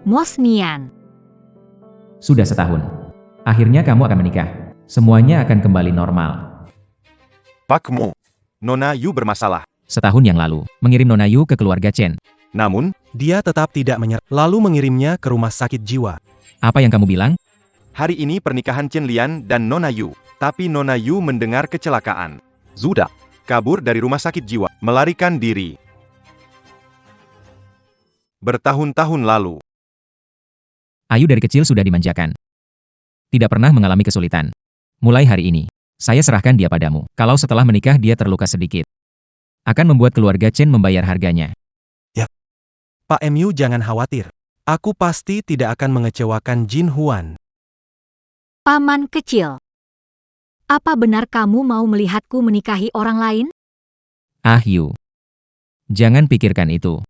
Mosnian. Sudah setahun. Akhirnya kamu akan menikah. Semuanya akan kembali normal. Pak Mo. Nona Yu bermasalah. Setahun yang lalu, mengirim Nona Yu ke keluarga Chen. Namun, Dia tetap tidak menyerah, lalu mengirimnya ke rumah sakit jiwa. Apa yang kamu bilang? hari ini pernikahan Chen Lian dan Nona Yu. Tapi Nona Yu mendengar kecelakaan. Sudah kabur dari rumah sakit jiwa, melarikan diri. Bertahun-tahun lalu, Ayu dari kecil sudah dimanjakan. Tidak pernah mengalami kesulitan. Mulai hari ini, saya serahkan dia padamu. Kalau setelah menikah dia terluka sedikit, akan membuat keluarga Chen membayar harganya. Pak Mu jangan khawatir. Aku pasti tidak akan mengecewakan Jin Huan. Paman kecil. Apa benar kamu mau melihatku menikahi orang lain? Ah Yu. Jangan pikirkan itu.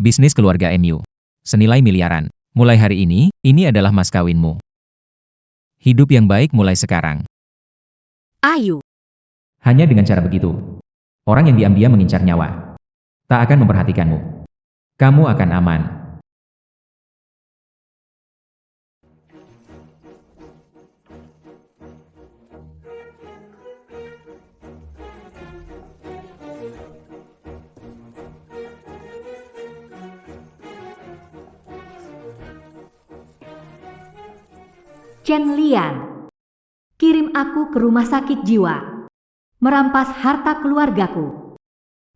Bisnis keluarga MU. Senilai miliaran. Mulai hari ini adalah mas kawinmu. Hidup yang baik mulai sekarang. Ayu. Hanya dengan cara begitu, orang yang diam-diam mengincar nyawa tak akan memperhatikanmu. Kamu akan aman. Chen Lian. Kirim aku ke rumah sakit jiwa. Merampas harta keluargaku.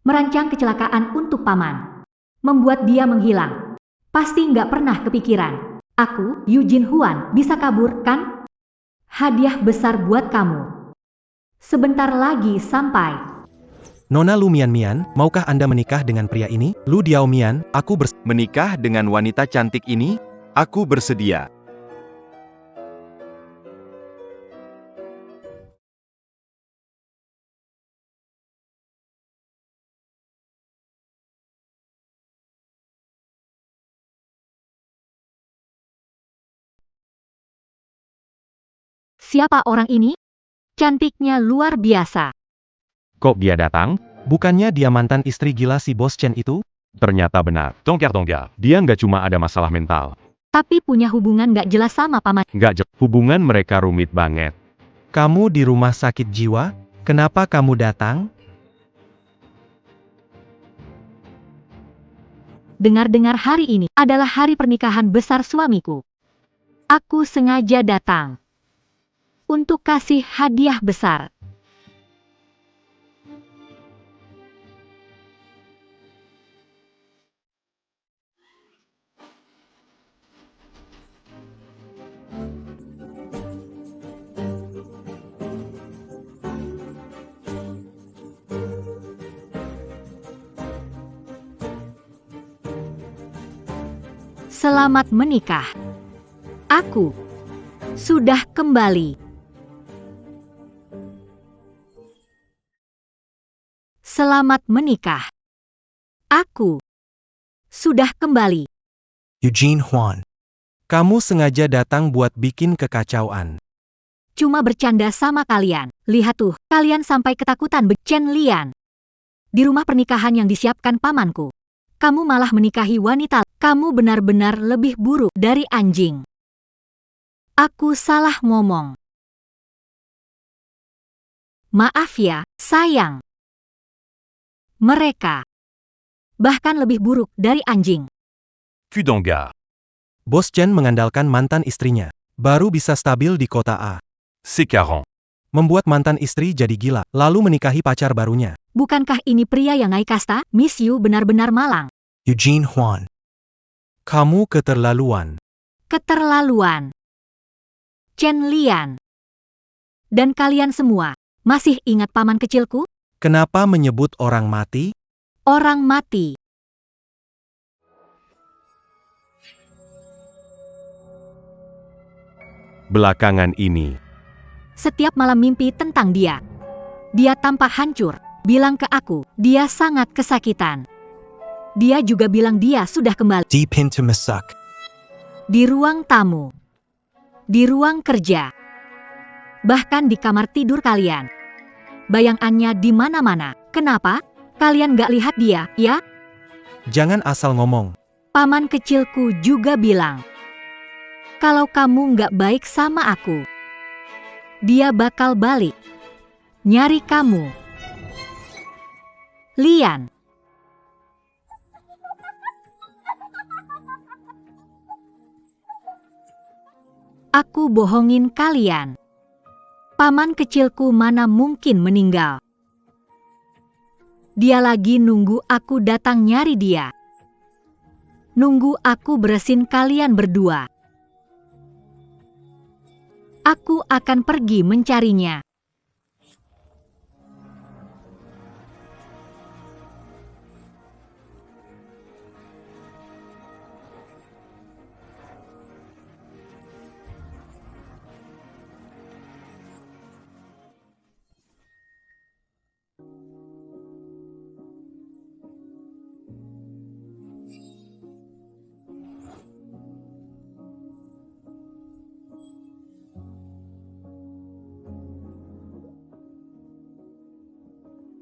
Merancang kecelakaan untuk paman. Membuat dia menghilang. Pasti nggak pernah kepikiran. Aku, Yu Jin Huan, bisa kabur, kan? Hadiah besar buat kamu. Sebentar lagi sampai. Nona Lu Mian Mian, maukah Anda menikah dengan pria ini? Lu Diao Mian, aku menikah dengan wanita cantik ini? Aku bersedia. Siapa orang ini? Cantiknya luar biasa. Kok dia datang? Bukannya dia mantan istri gila si bos Chen itu? Ternyata benar. Tongkar, dia nggak cuma ada masalah mental. Tapi punya hubungan nggak jelas sama paman. Hubungan mereka rumit banget. Kamu di rumah sakit jiwa? Kenapa kamu datang? Dengar-dengar hari ini adalah hari pernikahan besar suamiku. Aku sengaja datang untuk kasih hadiah besar. Selamat menikah. Aku sudah kembali. Selamat menikah. Aku sudah kembali. Eugene Huan. Kamu sengaja datang buat bikin kekacauan. Cuma bercanda sama kalian. Lihat tuh, kalian sampai ketakutan. Chen Lian. Di rumah pernikahan yang disiapkan pamanku. Kamu malah menikahi wanita. Kamu benar-benar lebih buruk dari anjing. Aku salah ngomong. Maaf ya, sayang. Mereka bahkan lebih buruk dari anjing. Fudonga. Bos Chen mengandalkan mantan istrinya. Baru bisa stabil di kota A. Sekarang. Membuat mantan istri jadi gila, lalu menikahi pacar barunya. Bukankah ini pria yang naik kasta? Miss Yu benar-benar malang. Eugene Huan. Kamu keterlaluan. Keterlaluan. Chen Lian. Dan kalian semua, masih ingat paman kecilku? Kenapa menyebut orang mati? Orang mati. Belakangan ini. Setiap malam mimpi tentang dia. Dia tampak hancur. Bilang ke aku, dia sangat kesakitan. Dia juga bilang dia sudah kembali. Deep into Masak. Di ruang tamu. Di ruang kerja. Bahkan di kamar tidur kalian. Bayangannya di mana-mana. Kenapa? Kalian gak lihat dia, ya? Jangan asal ngomong. Paman kecilku juga bilang, kalau kamu nggak baik sama aku, dia bakal balik, nyari kamu. Lian. Aku bohongin kalian. Paman kecilku mana mungkin meninggal. Dia lagi nunggu aku datang nyari dia. Nunggu aku beresin kalian berdua. Aku akan pergi mencarinya.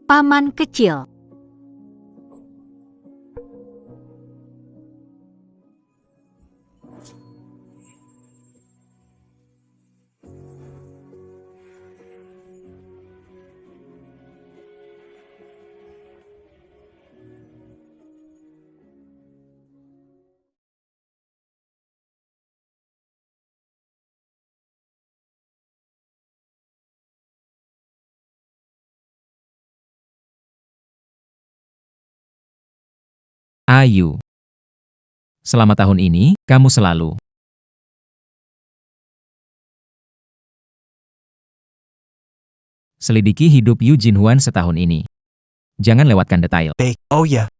Paman kecil. Ayu. Selama tahun ini, kamu selalu selidiki hidup Yu Jinhuan setahun ini. Jangan lewatkan detail. Baik, oh ya,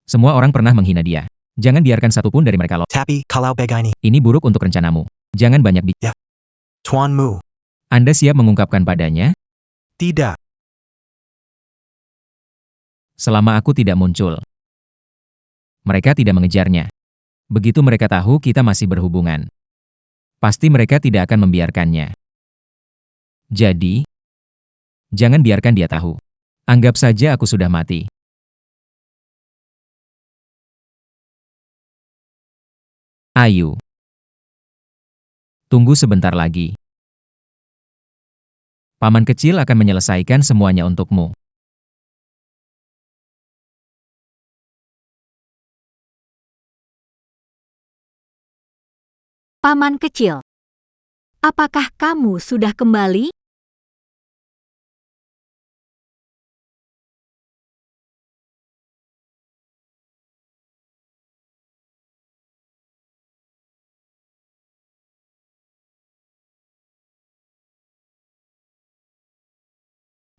Semua orang pernah menghina dia. Jangan biarkan satupun dari mereka lolos. tapi kalau begini, Ini buruk untuk rencanamu. Jangan banyak bicara. Tuan Mu, Anda siap mengungkapkan padanya? tidak. Selama aku tidak muncul. Mereka tidak mengejarnya. Begitu mereka tahu kita masih berhubungan, pasti mereka tidak akan membiarkannya. Jadi, jangan biarkan dia tahu. Anggap saja aku sudah mati. Ayu. Tunggu sebentar lagi. Paman kecil akan menyelesaikan semuanya untukmu. Paman kecil. Apakah kamu sudah kembali?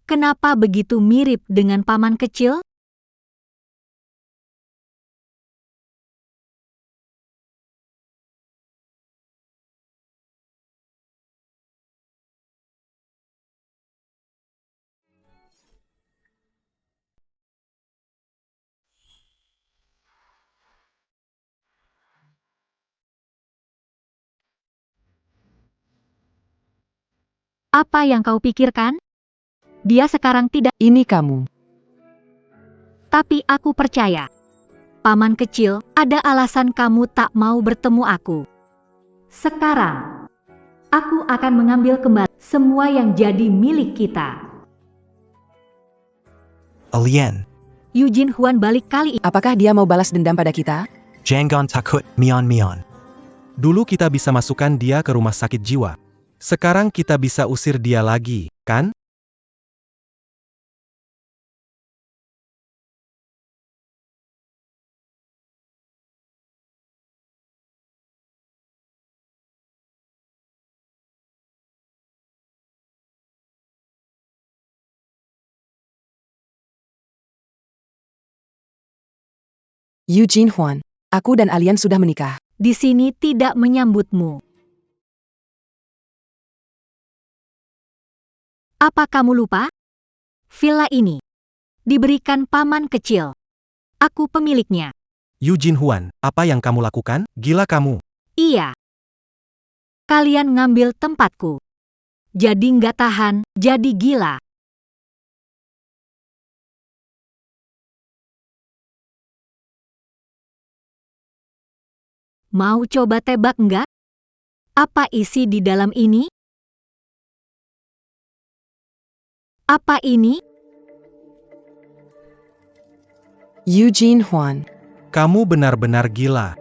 Kenapa begitu mirip dengan paman kecil? Apa yang kau pikirkan? Dia sekarang tidak, Ini kamu. tapi aku percaya. Paman kecil, ada alasan kamu tak mau bertemu aku. Sekarang, aku akan mengambil kembali semua yang jadi milik kita. Alien, Yu Jinhuan balik kali ini. Apakah dia mau balas dendam pada kita? jangan takut, Mion. Dulu kita bisa masukkan dia ke rumah sakit jiwa. Sekarang kita bisa usir dia lagi, kan? Yu Jinhuan, aku dan Alien sudah menikah. Di sini tidak menyambutmu. Apa kamu lupa? Villa ini diberikan paman kecil. Aku pemiliknya. Yu Jinhuan, apa yang kamu lakukan? Gila kamu. Iya. Kalian ngambil tempatku. Jadi nggak tahan, jadi gila. Mau coba tebak enggak? Apa isi di dalam ini? Apa ini? Eugene Huan. Kamu benar-benar gila.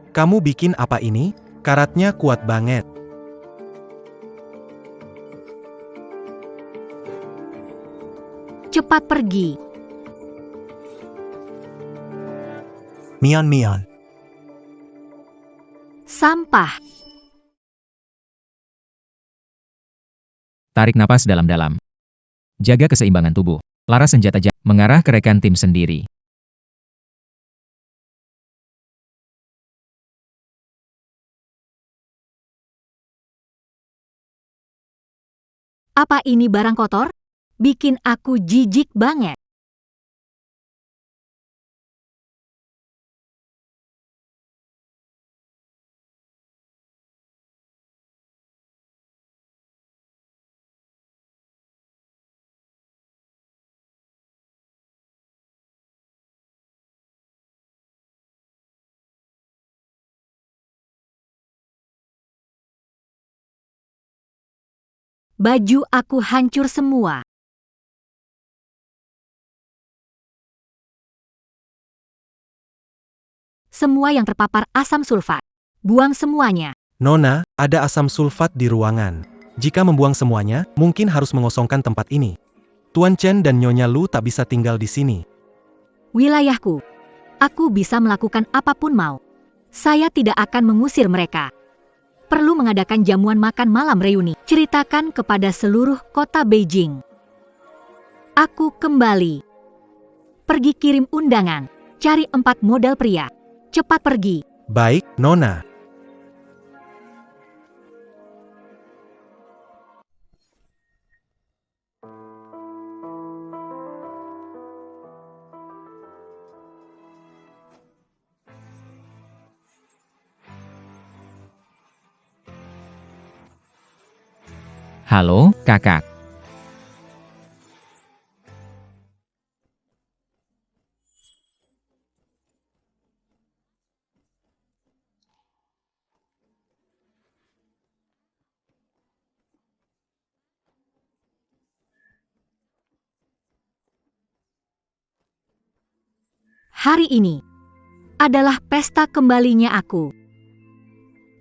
Kamu bikin apa ini? Karatnya kuat banget. Cepat pergi. Mian Mian. Sampah. Tarik napas dalam-dalam. Jaga keseimbangan tubuh. Laras senjata mengarah ke rekan tim sendiri. Apa ini barang kotor? Bikin aku jijik banget. Baju aku hancur semua. Semua yang terpapar asam sulfat. Buang semuanya. Nona, ada asam sulfat di ruangan. Jika membuang semuanya, mungkin harus mengosongkan tempat ini. Tuan Chen dan Nyonya Lu tak bisa tinggal di sini. Wilayahku. Aku bisa melakukan apapun mau. Saya tidak akan mengusir mereka. Perlu mengadakan jamuan makan malam reuni. Ceritakan kepada seluruh kota Beijing. Aku kembali. Pergi kirim undangan. Cari 4 model pria. Cepat pergi. Baik, Nona. Halo, kakak. Hari ini adalah pesta kembalinya aku.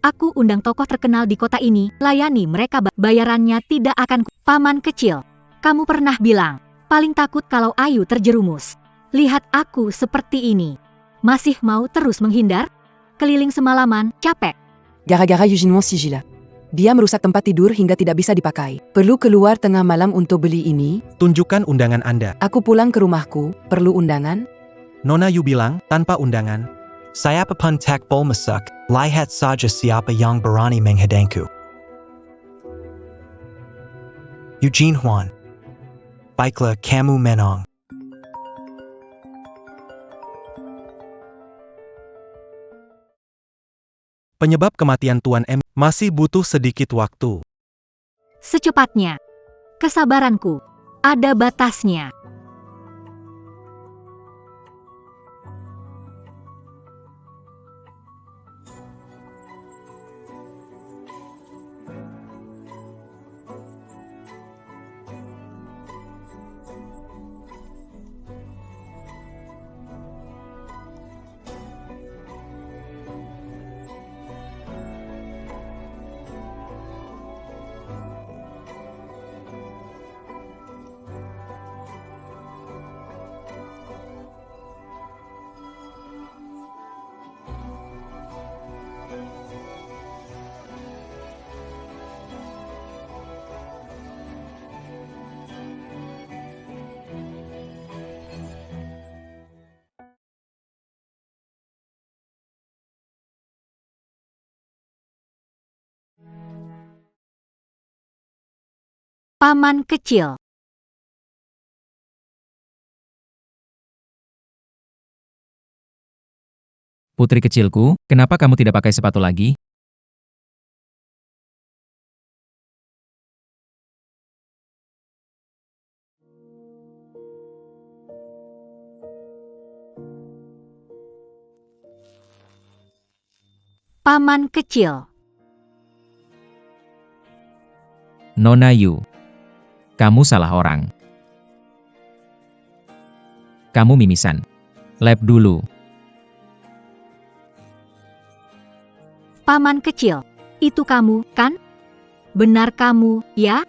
Aku undang tokoh terkenal di kota ini, layani mereka bayarannya tidak akan paman kecil. Kamu pernah bilang, paling takut kalau Ayu terjerumus. Lihat aku seperti ini. Masih mau terus menghindar? Keliling semalaman, capek. Gara-gara Eugene Huan si gila. Dia merusak tempat tidur hingga tidak bisa dipakai. Perlu keluar tengah malam untuk beli ini? Tunjukkan undangan Anda. Aku pulang ke rumahku, perlu undangan? Nona Yu bilang, tanpa undangan. Saya pun tak bol masuk. Lihat saja siapa yang berani menghadangku. Eugene Huan. Baiklah kamu menang. Penyebab kematian Tuan M masih butuh sedikit waktu. Secepatnya. Kesabaranku. Ada batasnya. Paman kecil. Putri kecilku, kenapa kamu tidak pakai sepatu lagi? Paman kecil. Nona Yu. Kamu salah orang. Kamu mimisan. Lab dulu. Paman kecil, itu kamu, kan? Benar kamu, ya?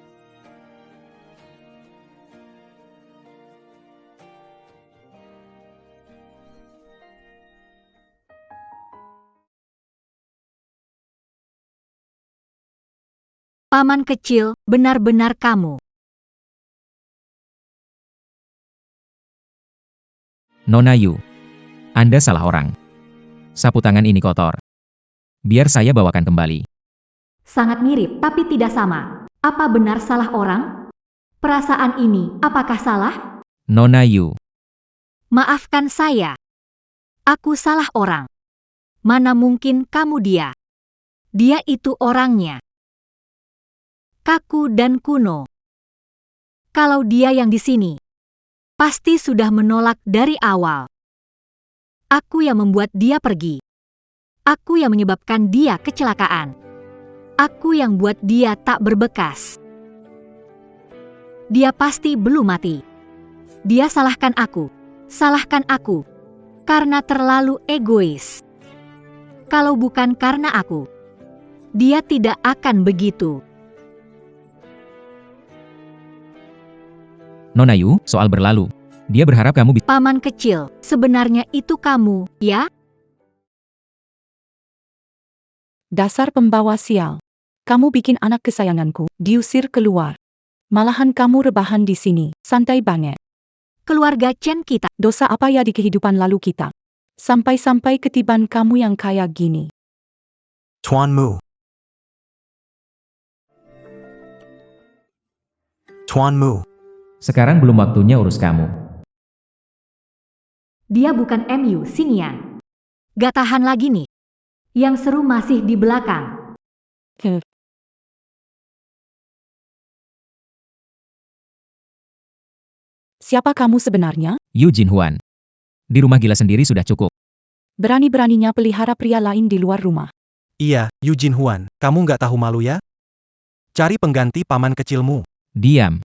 Paman kecil, benar-benar kamu. Nona Yu. Anda salah orang. Sapu tangan ini kotor. Biar saya bawakan kembali. Sangat mirip, tapi tidak sama. Apa benar salah orang? Perasaan ini, apakah salah? Nona Yu. Maafkan saya. Aku salah orang. Mana mungkin kamu dia? Dia itu orangnya. Kaku dan kuno. Kalau dia yang di sini, pasti sudah menolak dari awal. Aku yang membuat dia pergi. Aku yang menyebabkan dia kecelakaan. Aku yang buat dia tak berbekas. Dia pasti belum mati. Dia salahkan aku. Salahkan aku. Karena terlalu egois. Kalau bukan karena aku, dia tidak akan begitu. Nona Yu, soal berlalu. Dia berharap kamu bisa... Paman kecil, sebenarnya itu kamu, ya? Dasar pembawa sial. Kamu bikin anak kesayanganku diusir keluar. Malahan kamu rebahan di sini, santai banget. Keluarga Chen kita. Dosa apa ya di kehidupan lalu kita? Sampai-sampai ketiban kamu yang kayak gini. Tuan Mu. Tuan Mu. Sekarang belum waktunya urus kamu. Dia bukan MU Xingyan. Gak tahan lagi nih. Yang seru masih di belakang. Siapa kamu sebenarnya? Yu Jinhuan. Di rumah gila sendiri sudah cukup. Berani-beraninya pelihara pria lain di luar rumah. Iya, Yu Jinhuan, kamu nggak tahu malu ya? Cari pengganti paman kecilmu. Diam.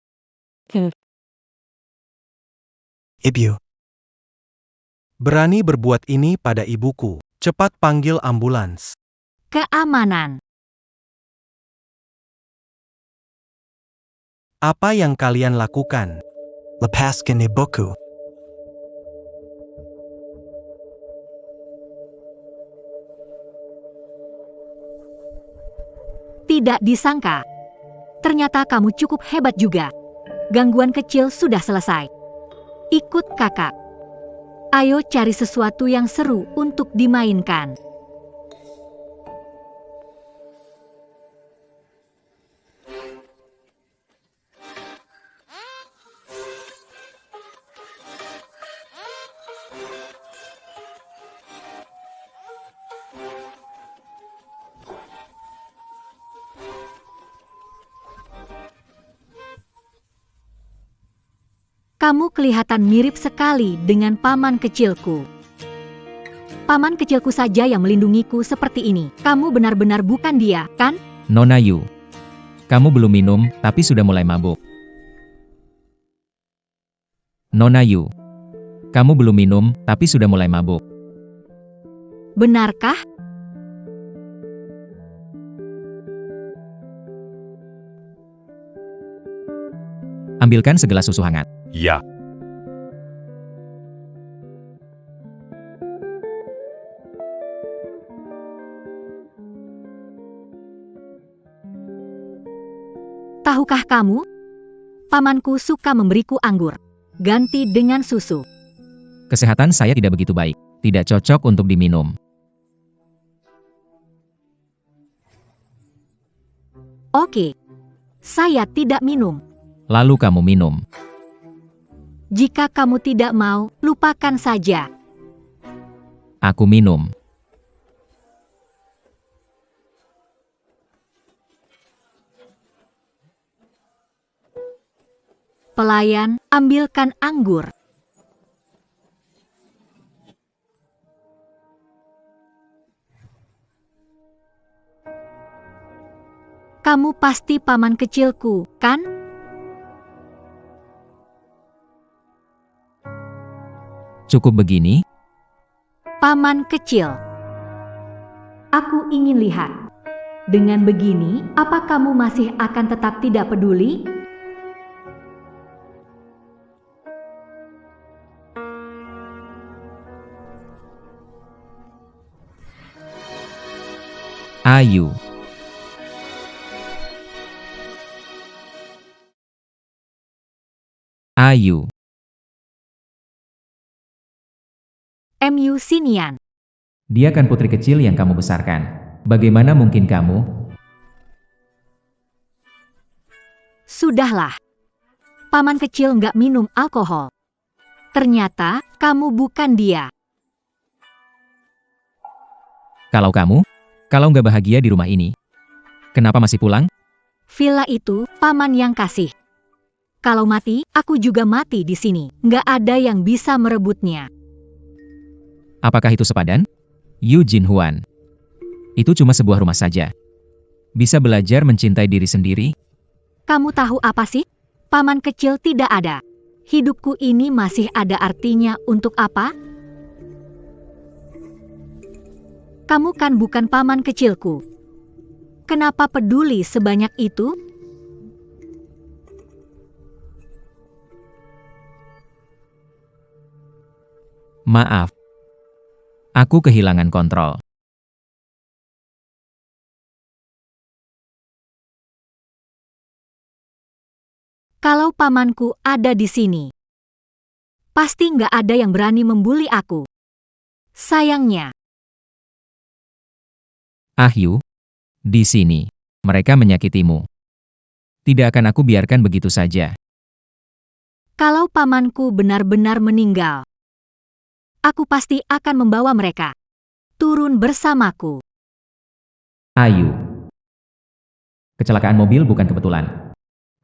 Ibu. Berani berbuat ini pada ibuku. Cepat panggil ambulans. Keamanan. Apa yang kalian lakukan? Lepaskan ibuku. Tidak disangka. Ternyata kamu cukup hebat juga. Gangguan kecil sudah selesai. Ikut kakak. Ayo cari sesuatu yang seru untuk dimainkan. Kamu kelihatan mirip sekali dengan paman kecilku. Paman kecilku saja yang melindungiku seperti ini. Kamu benar-benar bukan dia, kan? Nona Yu. Kamu belum minum, tapi sudah mulai mabuk. Nona Yu. Kamu belum minum, tapi sudah mulai mabuk. Benarkah? Ambilkan segelas susu hangat. Ya. Tahukah kamu? Pamanku suka memberiku anggur. Ganti dengan susu. Kesehatan saya tidak begitu baik. Tidak cocok untuk diminum. Oke. Saya tidak minum. Lalu kamu minum. Jika kamu tidak mau, lupakan saja. Aku minum. Pelayan, ambilkan anggur. Kamu pasti paman kecilku, kan? Cukup begini? Paman kecil. Aku ingin lihat. Dengan begini, apa kamu masih akan tetap tidak peduli? Ayu. Ayu. Mu Sinian. Dia kan putri kecil yang kamu besarkan. Bagaimana mungkin kamu? Sudahlah. Paman kecil nggak minum alkohol. Ternyata, kamu bukan dia. Kalau nggak bahagia di rumah ini, kenapa masih pulang? Villa itu, paman yang kasih. Kalau mati, aku juga mati di sini. Nggak ada yang bisa merebutnya. Apakah itu sepadan? Yu Jin Huan. Itu cuma sebuah rumah saja. Bisa belajar mencintai diri sendiri? Kamu tahu apa sih? Paman kecil tidak ada. Hidupku ini masih ada artinya untuk apa? Kamu kan bukan paman kecilku. Kenapa peduli sebanyak itu? Maaf. Aku kehilangan kontrol. Kalau pamanku ada di sini, pasti nggak ada yang berani membuli aku. Sayangnya, Yu, di sini, mereka menyakitimu. Tidak akan aku biarkan begitu saja. kalau pamanku benar-benar meninggal, aku pasti akan membawa mereka turun bersamaku. Ayu. Kecelakaan mobil bukan kebetulan.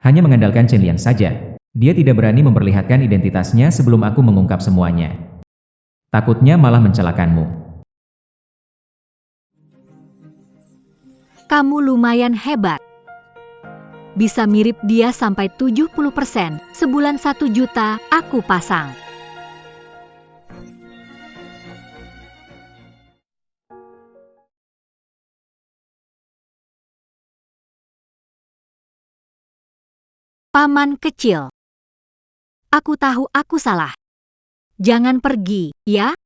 Hanya mengandalkan Chen Lian saja. Dia tidak berani memperlihatkan identitasnya sebelum aku mengungkap semuanya. Takutnya malah mencelakakanmu. Kamu lumayan hebat. Bisa mirip dia sampai 70%. Sebulan 1 juta, aku pasang. Paman kecil. Aku tahu aku salah. Jangan pergi, ya?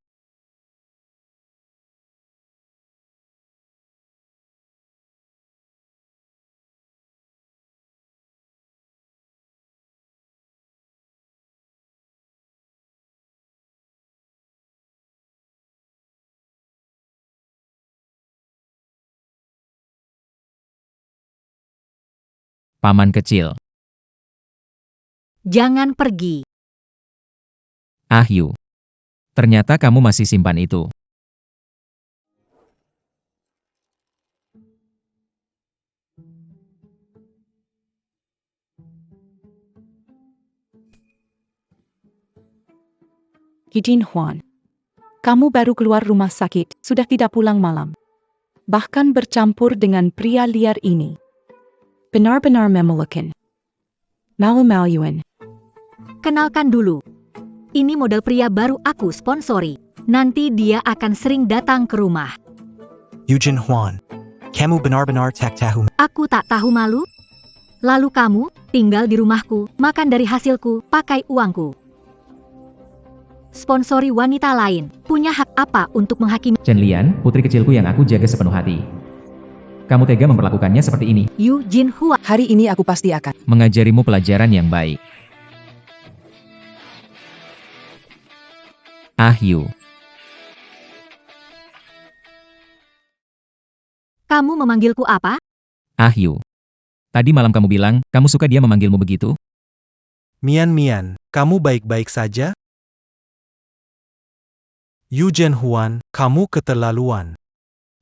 Paman kecil. Jangan pergi. Yu. Ternyata kamu masih simpan itu. Jin Huan. Kamu baru keluar rumah sakit, sudah tidak pulang malam. Bahkan bercampur dengan pria liar ini. Benar-benar memalukan. Malu-maluan. Kenalkan dulu. Ini model pria baru aku sponsori. Nanti dia akan sering datang ke rumah. Eugene Huan. Kamu benar-benar tak tahu. Aku tak tahu malu. Lalu kamu tinggal di rumahku, makan dari hasilku, pakai uangku. Sponsori wanita lain, punya hak apa untuk menghakimi? Chen Lian, putri kecilku yang aku jaga sepenuh hati. Kamu tega memperlakukannya seperti ini. Yu Jin Huan. Hari ini aku pasti akan. Mengajarimu pelajaran yang baik. Yu. Kamu memanggilku apa? Yu. Tadi malam kamu bilang, kamu suka dia memanggilmu begitu? Mian, kamu baik-baik saja? Eugene Huan, kamu keterlaluan.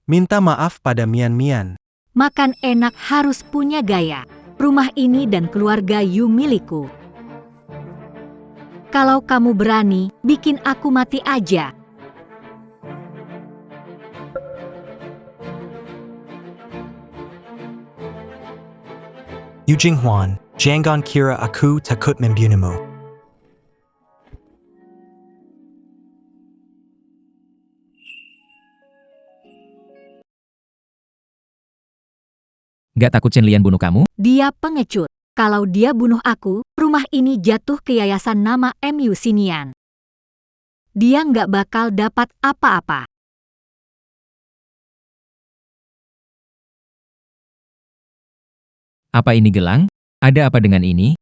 Minta maaf pada Mian. Makan enak harus punya gaya. Rumah ini dan keluarga Yu milikku. Kalau kamu berani, bikin aku mati aja. Yujing Huan, jangan kira aku takut membunuhmu. Gak takut Chen Lian bunuh kamu? Dia pengecut. Kalau dia bunuh aku, rumah ini jatuh ke yayasan nama MU Sinian. Dia nggak bakal dapat apa-apa. Apa ini gelang? Ada apa dengan ini?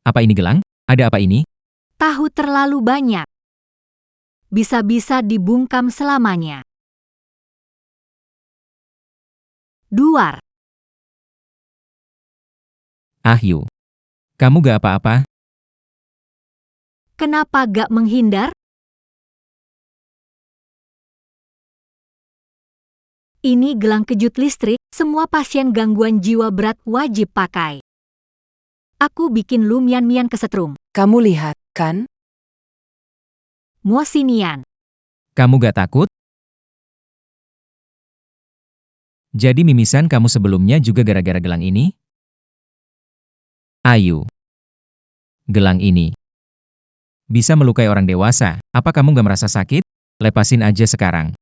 Apa ini gelang? Ada apa ini? Tahu terlalu banyak. Bisa-bisa dibungkam selamanya. Duar. Yu. Kamu gak apa-apa? Kenapa gak menghindar? Ini gelang kejut listrik, semua pasien gangguan jiwa berat wajib pakai. Aku bikin lu mian-mian kesetrum. Kamu lihat, kan? Mo Sinian. Kamu gak takut? Jadi mimisan kamu sebelumnya juga gara-gara gelang ini? Ayu. Gelang ini bisa melukai orang dewasa. Apa kamu gak merasa sakit? Lepasin aja sekarang.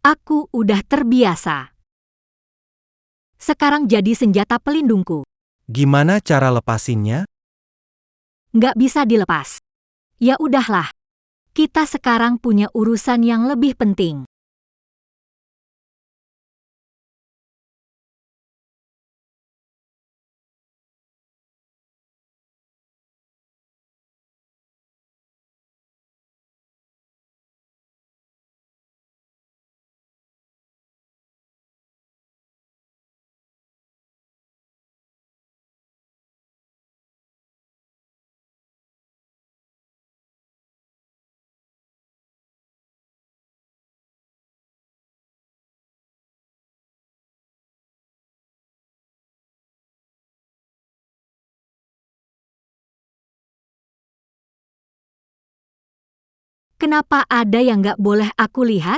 Aku udah terbiasa. Sekarang jadi senjata pelindungku. Gimana cara lepasinnya? Nggak bisa dilepas. Ya udahlah. Kita sekarang punya urusan yang lebih penting. Kenapa ada yang nggak boleh aku lihat?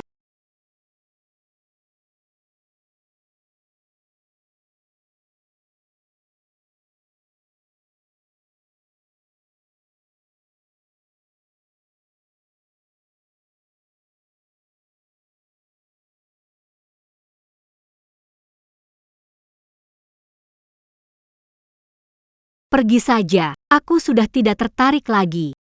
Pergi saja, aku sudah tidak tertarik lagi.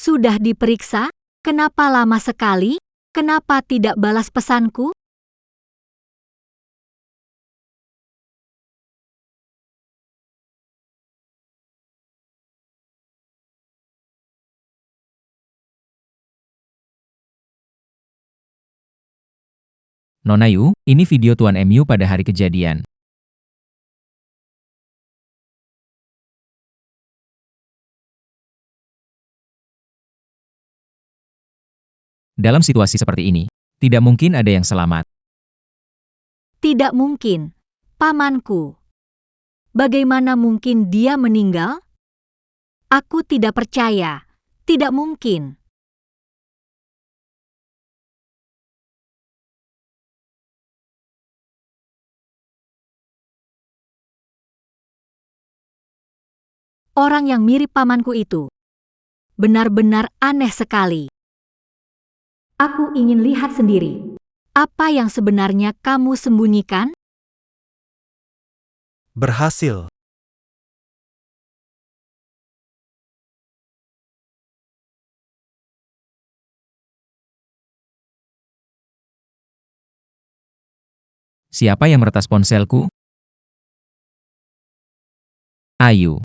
Sudah diperiksa? Kenapa lama sekali? Kenapa tidak balas pesanku? Nona Yu, ini video Tuan MU pada hari kejadian. Dalam situasi seperti ini, tidak mungkin ada yang selamat. Tidak mungkin. Pamanku. Bagaimana mungkin dia meninggal? Aku tidak percaya. Tidak mungkin. Orang yang mirip pamanku itu benar-benar aneh sekali. Aku ingin lihat sendiri. Apa yang sebenarnya kamu sembunyikan? Berhasil. Siapa yang meretas ponselku? Ayu.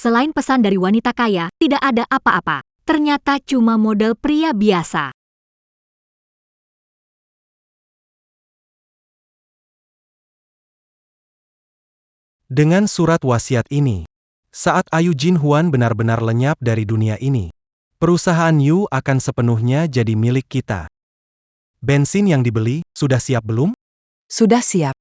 Selain pesan dari wanita kaya, tidak ada apa-apa. Ternyata cuma model pria biasa. Dengan surat wasiat ini, saat Ayu Jin Huan benar-benar lenyap dari dunia ini, Perusahaan Yu akan sepenuhnya jadi milik kita. Bensin yang dibeli, sudah siap belum? Sudah siap.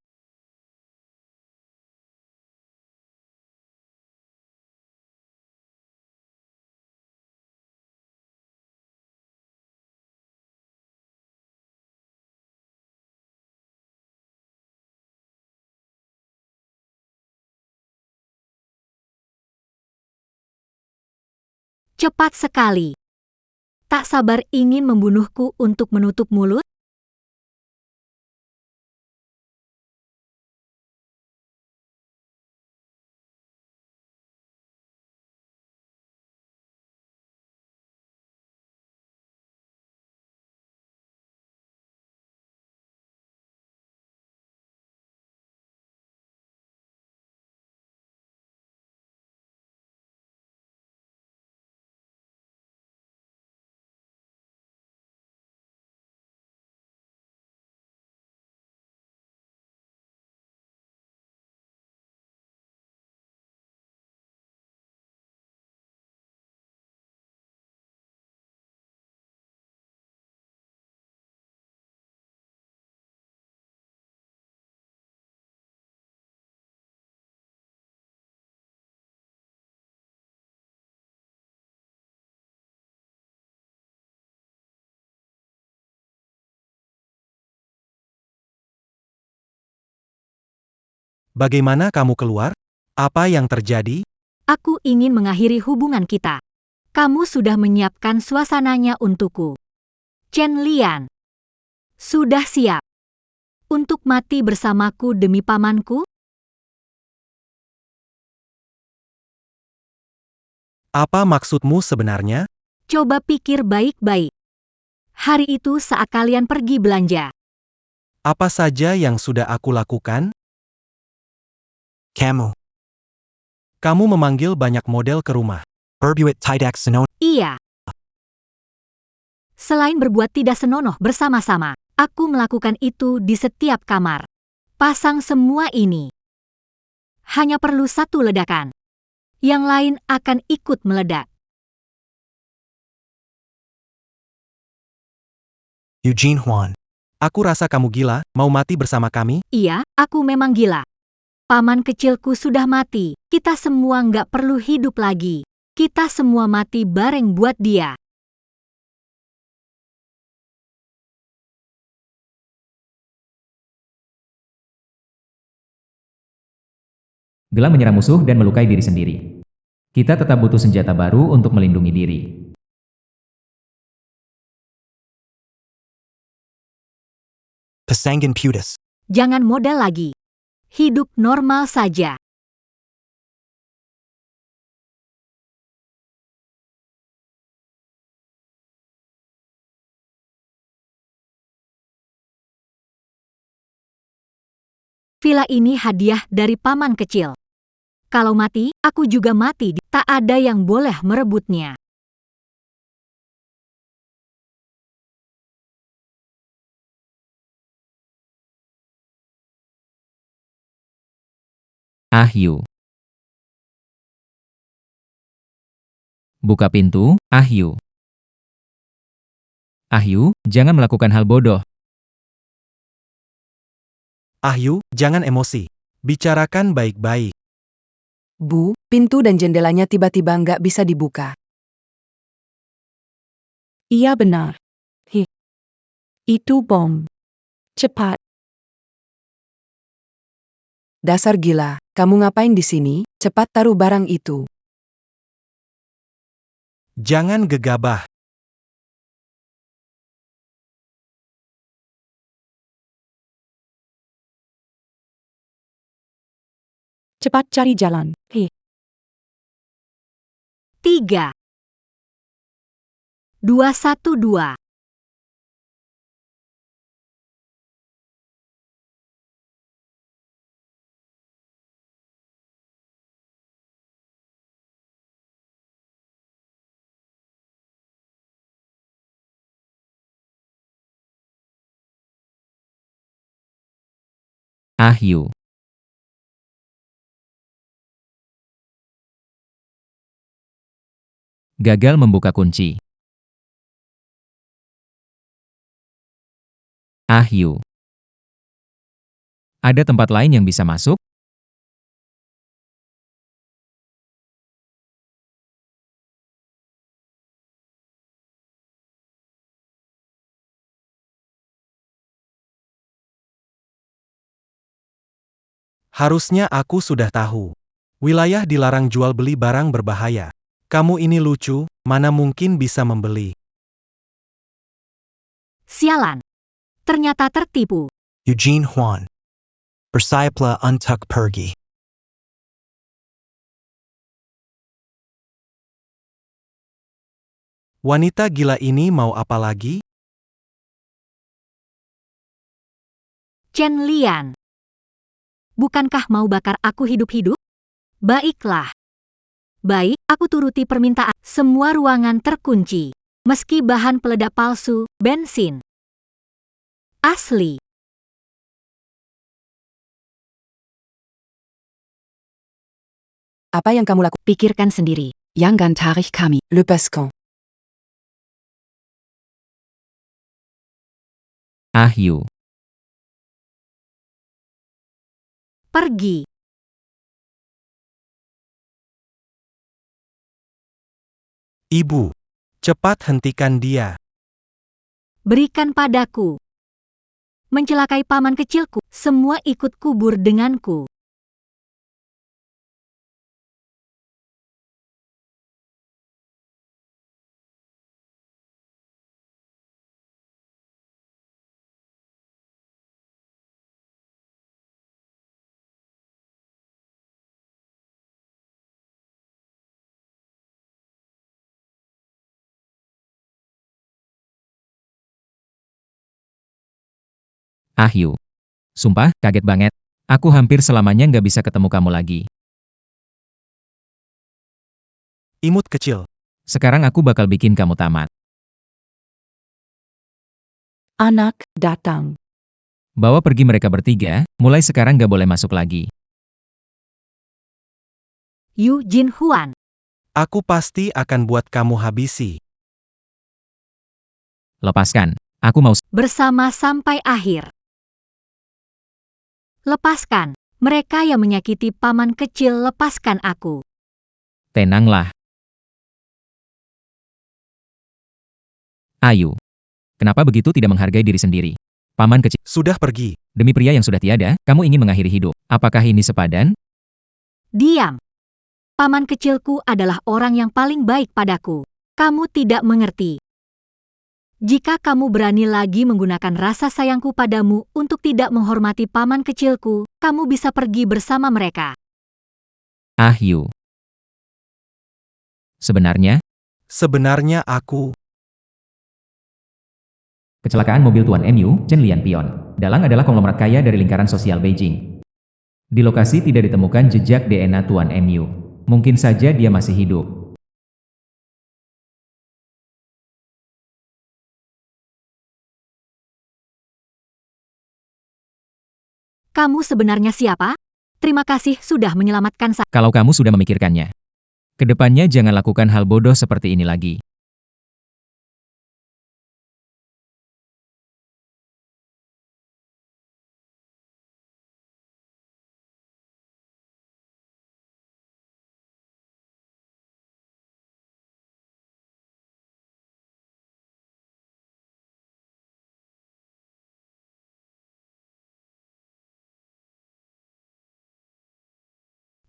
Cepat sekali. Tak sabar ingin membunuhku untuk menutup mulut? Bagaimana kamu keluar? Apa yang terjadi? Aku ingin mengakhiri hubungan kita. Kamu sudah menyiapkan suasananya untukku. Chen Lian. Sudah siap. Untuk mati bersamaku demi pamanku? Apa maksudmu sebenarnya? Coba pikir baik-baik. Hari itu saat kalian pergi belanja. Apa saja yang sudah aku lakukan? Kamu. Kamu memanggil banyak model ke rumah. Berbuat tidak senonoh. Iya. Selain berbuat tidak senonoh bersama-sama, aku melakukan itu di setiap kamar. Pasang semua ini. Hanya perlu satu ledakan. Yang lain akan ikut meledak. Eugene Huan. Aku rasa kamu gila, mau mati bersama kami? Iya, aku memang gila. Paman kecilku sudah mati, kita semua nggak perlu hidup lagi. Kita semua mati bareng buat dia. Gelam menyerang musuh dan melukai diri sendiri. Kita tetap butuh senjata baru untuk melindungi diri. Pasangan putus. Jangan modal lagi. Hidup normal saja. Villa ini hadiah dari paman kecil. Kalau mati, aku juga mati. Tak ada yang boleh merebutnya. Ahyu. Buka pintu, Ahyu. Ahyu, jangan melakukan hal bodoh. Ahyu, jangan emosi. Bicarakan baik-baik. Bu, pintu dan jendelanya tiba-tiba nggak bisa dibuka. Iya benar. Itu bom. Cepat. Dasar gila, kamu ngapain di sini? Cepat taruh barang itu. Jangan gegabah. Cepat cari jalan. 3, 2, 1, 2. Ahyu. Gagal membuka kunci. Yu. Ada tempat lain yang bisa masuk? Harusnya aku sudah tahu. Wilayah dilarang jual beli barang berbahaya. Kamu ini lucu, mana mungkin bisa membeli. Sialan. Ternyata tertipu. Eugene Huan. Bersayaplah untuk pergi. Wanita gila ini mau apa lagi? Chen Lian. Bukankah mau bakar aku hidup-hidup? Baiklah. Baik, aku turuti permintaan. Semua ruangan terkunci. Meski bahan peledak palsu, bensin. Asli. Apa yang kamu lakukan? Pikirkan sendiri. Jangan tarik kami. Lepaskan. Yu. Pergi. Ibu, cepat hentikan dia. Berikan padaku. Mencelakai paman kecilku, semua ikut kubur denganku. Yu. Sumpah, kaget banget. Aku hampir selamanya nggak bisa ketemu kamu lagi. Imut kecil. Sekarang aku bakal bikin kamu tamat. Anak, datang. Bawa pergi mereka bertiga, mulai sekarang nggak boleh masuk lagi. Yu Jin Huan. Aku pasti akan buat kamu habisi. Lepaskan. Aku mau... Bersama sampai akhir. Lepaskan. Mereka yang menyakiti paman kecil, lepaskan aku. Tenanglah. Yu. Kenapa begitu tidak menghargai diri sendiri? Paman kecil. Sudah pergi. Demi pria yang sudah tiada, kamu ingin mengakhiri hidup. Apakah ini sepadan? Diam. Paman kecilku adalah orang yang paling baik padaku. Kamu tidak mengerti. Jika kamu berani lagi menggunakan rasa sayangku padamu untuk tidak menghormati paman kecilku, kamu bisa pergi bersama mereka. Yu. Sebenarnya, Sebenarnya aku... kecelakaan mobil Tuan MU, Chen Lian Pion. Dalang adalah konglomerat kaya dari lingkaran sosial Beijing. Di lokasi tidak ditemukan jejak DNA Tuan MU. Mungkin saja dia masih hidup. Kamu sebenarnya siapa? Terima kasih sudah menyelamatkan saya. Kalau kamu sudah memikirkannya. Kedepannya jangan lakukan hal bodoh seperti ini lagi.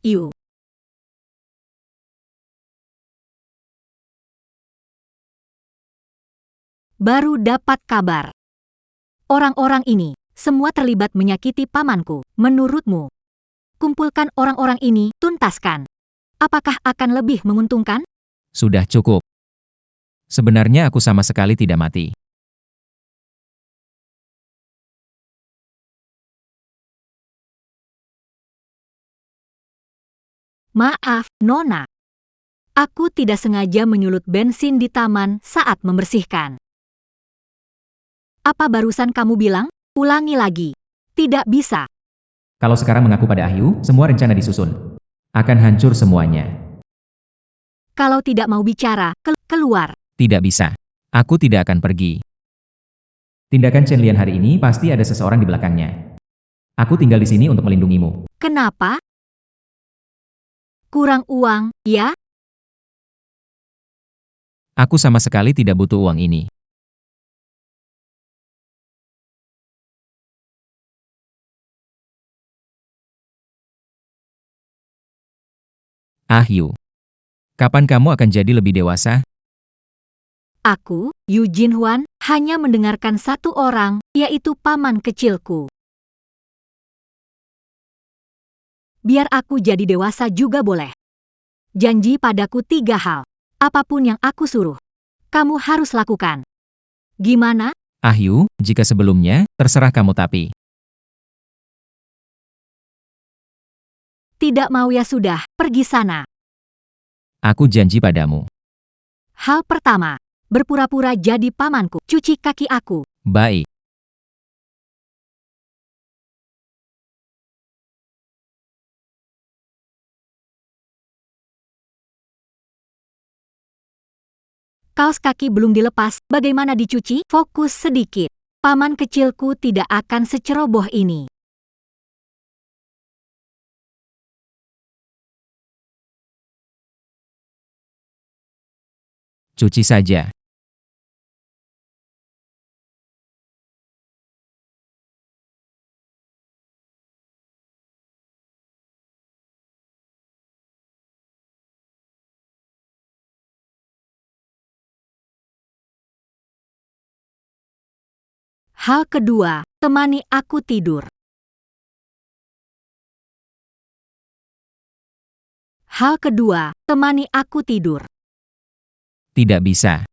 Yu. Baru dapat kabar. Orang-orang ini, semua terlibat menyakiti pamanku. Menurutmu, kumpulkan orang-orang ini, tuntaskan. Apakah akan lebih menguntungkan? Sudah cukup. Sebenarnya aku sama sekali tidak mati. Maaf, Nona. Aku tidak sengaja menyulut bensin di taman saat membersihkan. Apa barusan kamu bilang? Ulangi lagi. Tidak bisa. Kalau sekarang mengaku pada Yu, semua rencana disusun. Akan hancur semuanya. Kalau tidak mau bicara, keluar. Tidak bisa. Aku tidak akan pergi. Tindakan Chen Lian hari ini pasti ada seseorang di belakangnya. Aku tinggal di sini untuk melindungimu. Kenapa? Kurang uang, ya? Aku sama sekali tidak butuh uang ini. Yu, kapan kamu akan jadi lebih dewasa? Aku, Yu Jinhuan, hanya mendengarkan satu orang, yaitu paman kecilku. Biar aku jadi dewasa juga boleh. Janji padaku 3 hal. Apapun yang aku suruh, kamu harus lakukan. Gimana? Yu, jika sebelumnya, terserah kamu tapi. Tidak mau ya sudah, pergi sana. Aku janji padamu. Hal pertama, berpura-pura jadi pamanku, cuci kaki aku. Baik. Kaos kaki belum dilepas, bagaimana dicuci? Fokus sedikit. Paman kecilku tidak akan seceroboh ini. Cuci saja. Hal kedua, temani aku tidur. Hal kedua, temani aku tidur. Tidak bisa.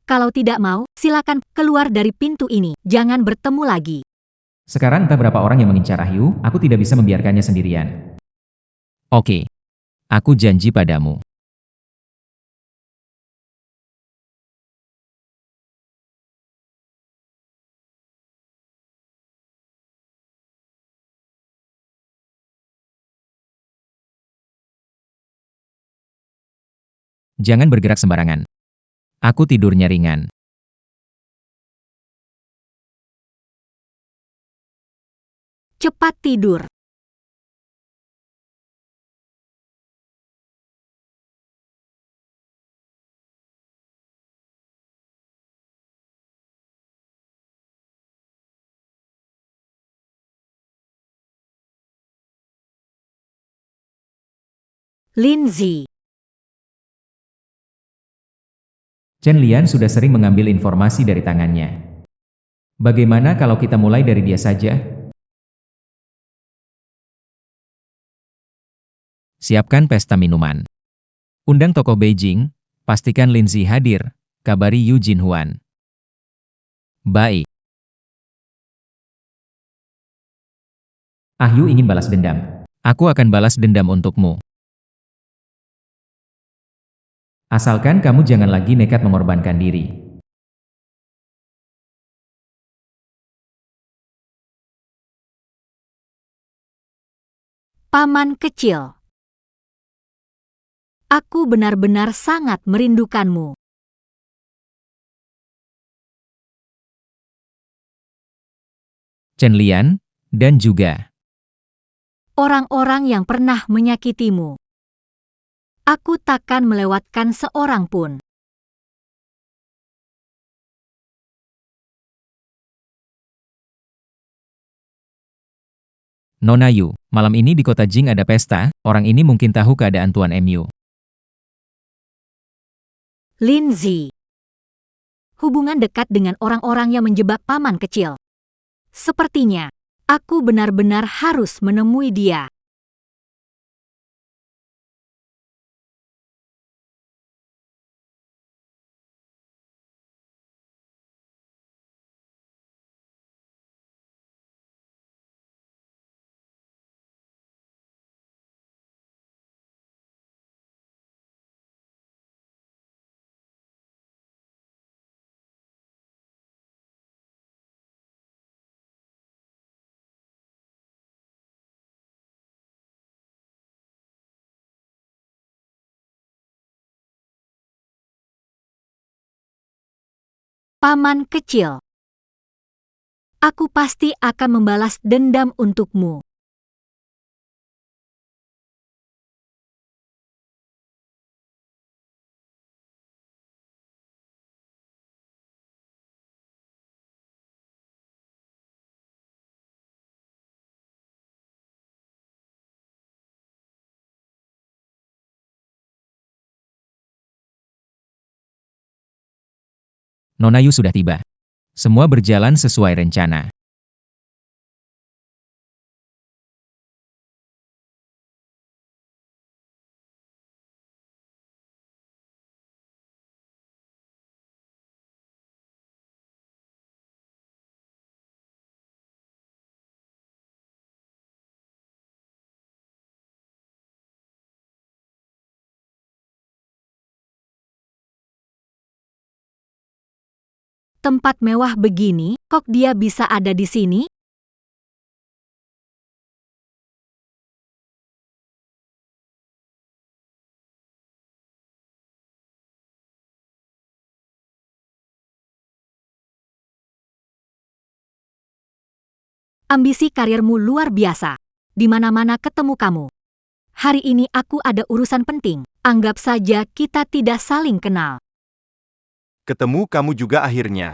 Kalau tidak mau, silakan keluar dari pintu ini. Jangan bertemu lagi. Sekarang entah berapa orang yang mengincar Yu, aku tidak bisa membiarkannya sendirian. Oke. Aku janji padamu. Jangan bergerak sembarangan. Aku tidurnya ringan. Cepat tidur. Lindsay. Chen Lian sudah sering mengambil informasi dari tangannya. Bagaimana kalau kita mulai dari dia saja? Siapkan pesta minuman. Undang tokoh Beijing, pastikan Lindsay hadir, kabari Yu Jinhuan. Baik. Yu ingin balas dendam. Aku akan balas dendam untukmu. Asalkan kamu jangan lagi nekat mengorbankan diri. Paman kecil. Aku benar-benar sangat merindukanmu. Chen Lian, dan juga Orang-orang yang pernah menyakitimu. Aku takkan melewatkan seorang pun. Nona Yu. Malam ini di kota Jing ada pesta, orang ini mungkin tahu keadaan Tuan MU. Lindsay. Hubungan dekat dengan orang-orang yang menjebak paman kecil. Sepertinya, aku benar-benar harus menemui dia. Paman kecil. Aku pasti akan membalas dendam untukmu. Nona Yu sudah tiba. Semua berjalan sesuai rencana. Tempat mewah begini, kok dia bisa ada di sini? Ambisi karirmu luar biasa. Di mana-mana ketemu kamu. Hari ini aku ada urusan penting. Anggap saja kita tidak saling kenal. Ketemu kamu juga akhirnya.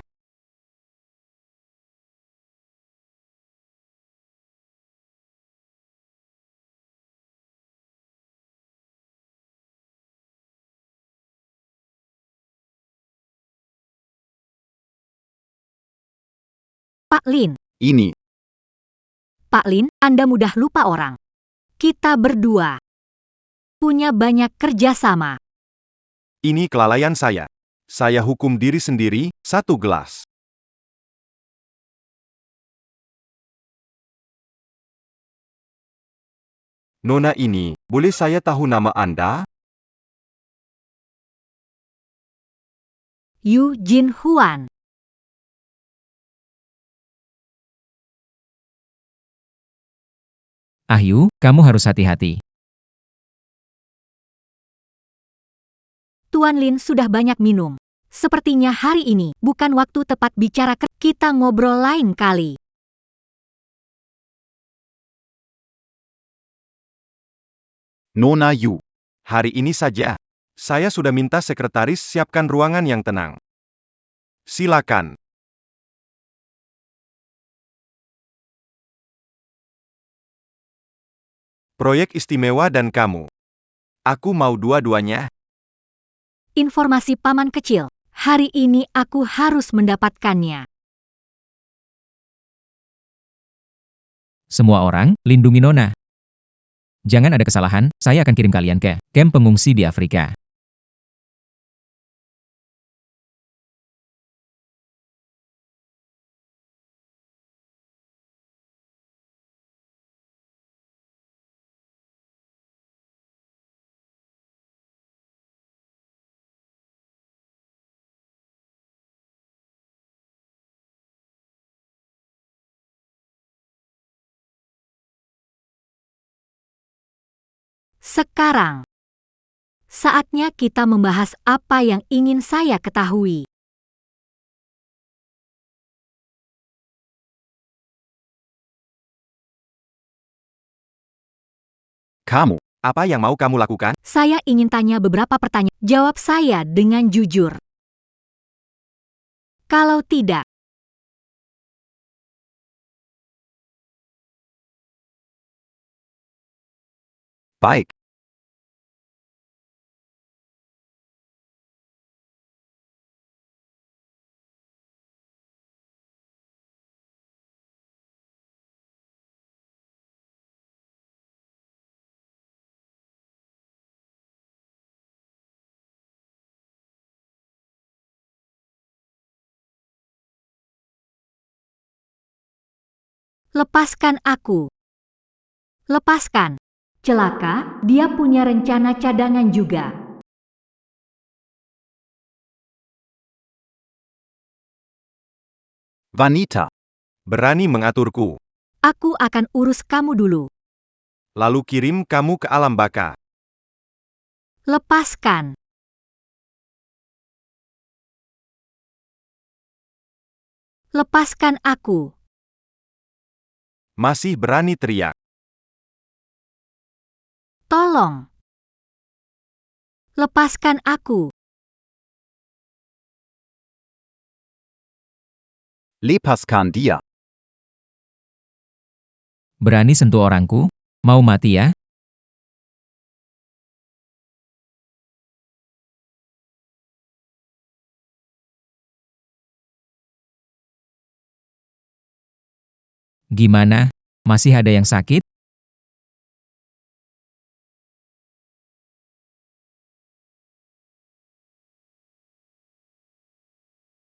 Pak Lin. Ini, Pak Lin, Anda mudah lupa orang. Kita berdua punya banyak kerjasama. ini kelalaian saya. Saya hukum diri sendiri, 1 gelas. Nona ini, boleh saya tahu nama Anda? Yu Jin Huan. Yu, kamu harus hati-hati. Tuan Lin sudah banyak minum. Sepertinya hari ini bukan waktu tepat bicara. Kita ngobrol lain kali. Nona Yu. Hari ini saja. Saya sudah minta sekretaris siapkan ruangan yang tenang. Silakan. Proyek istimewa dan kamu. Aku mau dua-duanya. Informasi paman kecil. Hari ini aku harus mendapatkannya. Semua orang, lindungi Nona. Jangan ada kesalahan, saya akan kirim kalian ke kamp pengungsi di Afrika. Sekarang, saatnya kita membahas apa yang ingin saya ketahui. Kamu, apa yang mau kamu lakukan? Saya ingin tanya beberapa pertanyaan. Jawab saya dengan jujur. Kalau tidak, Baik. lepaskan aku. Lepaskan. Celaka, dia punya rencana cadangan juga. Wanita. Berani mengaturku. Aku akan urus kamu dulu. Lalu kirim kamu ke alam baka. Lepaskan. Lepaskan aku. Masih berani teriak. Tolong. Lepaskan aku. Lepaskan dia. Berani sentuh orangku? Mau mati ya? Gimana? Masih ada yang sakit?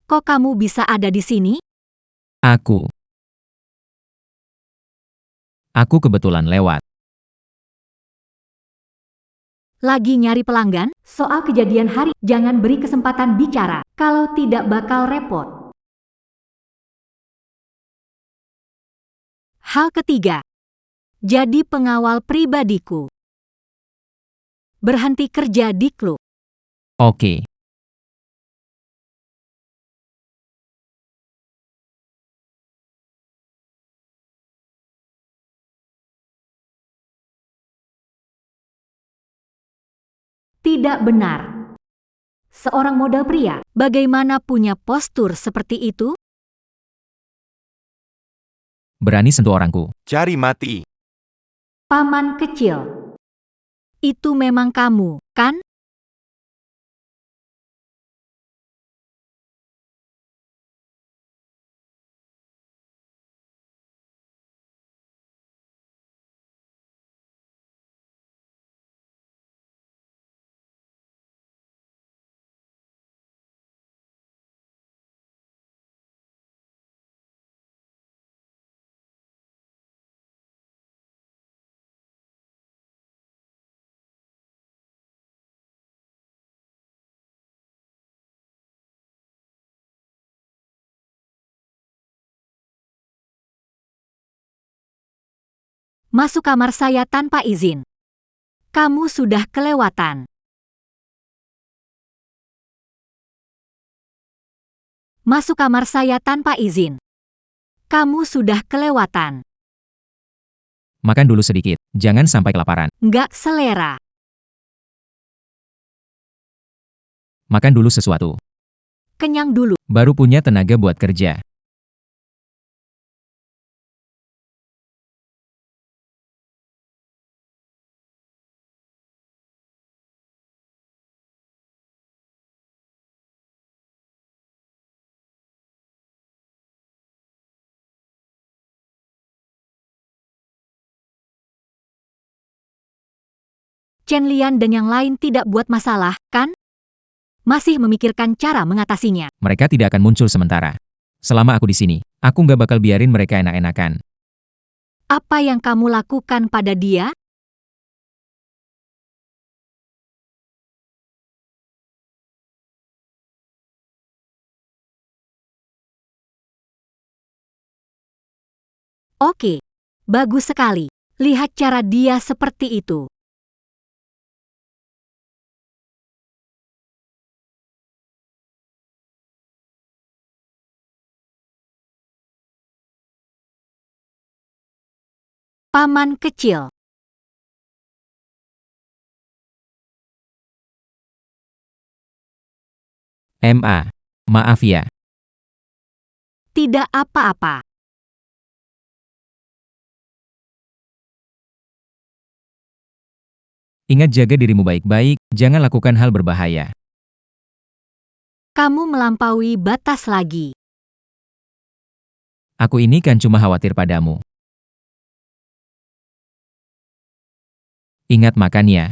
Kok kamu bisa ada di sini? Aku kebetulan lewat. Lagi nyari pelanggan? Soal kejadian hari, jangan beri kesempatan bicara. Kalau tidak bakal repot. Hal ketiga. Jadi pengawal pribadiku. Berhenti kerja di klub. Oke. Tidak benar. Seorang model pria, bagaimana punya postur seperti itu? Berani sentuh orangku. Cari mati. Paman kecil. Itu memang kamu, kan? Masuk kamar saya tanpa izin. Kamu sudah kelewatan. Masuk kamar saya tanpa izin. Kamu sudah kelewatan. Makan dulu sedikit. Jangan sampai kelaparan. Nggak selera. Makan dulu sesuatu. Kenyang dulu. Baru punya tenaga buat kerja. Chen Lian dan yang lain tidak buat masalah, kan? Masih memikirkan cara mengatasinya. Mereka tidak akan muncul sementara. Selama aku di sini, aku nggak bakal biarin mereka enak-enakan. Apa yang kamu lakukan pada dia? Oke, bagus sekali. Lihat cara dia seperti itu. Paman kecil. Maaf ya. Tidak apa-apa. Ingat jaga dirimu baik-baik, jangan lakukan hal berbahaya. Kamu melampaui batas lagi. Aku ini kan cuma khawatir padamu. Ingat makannya.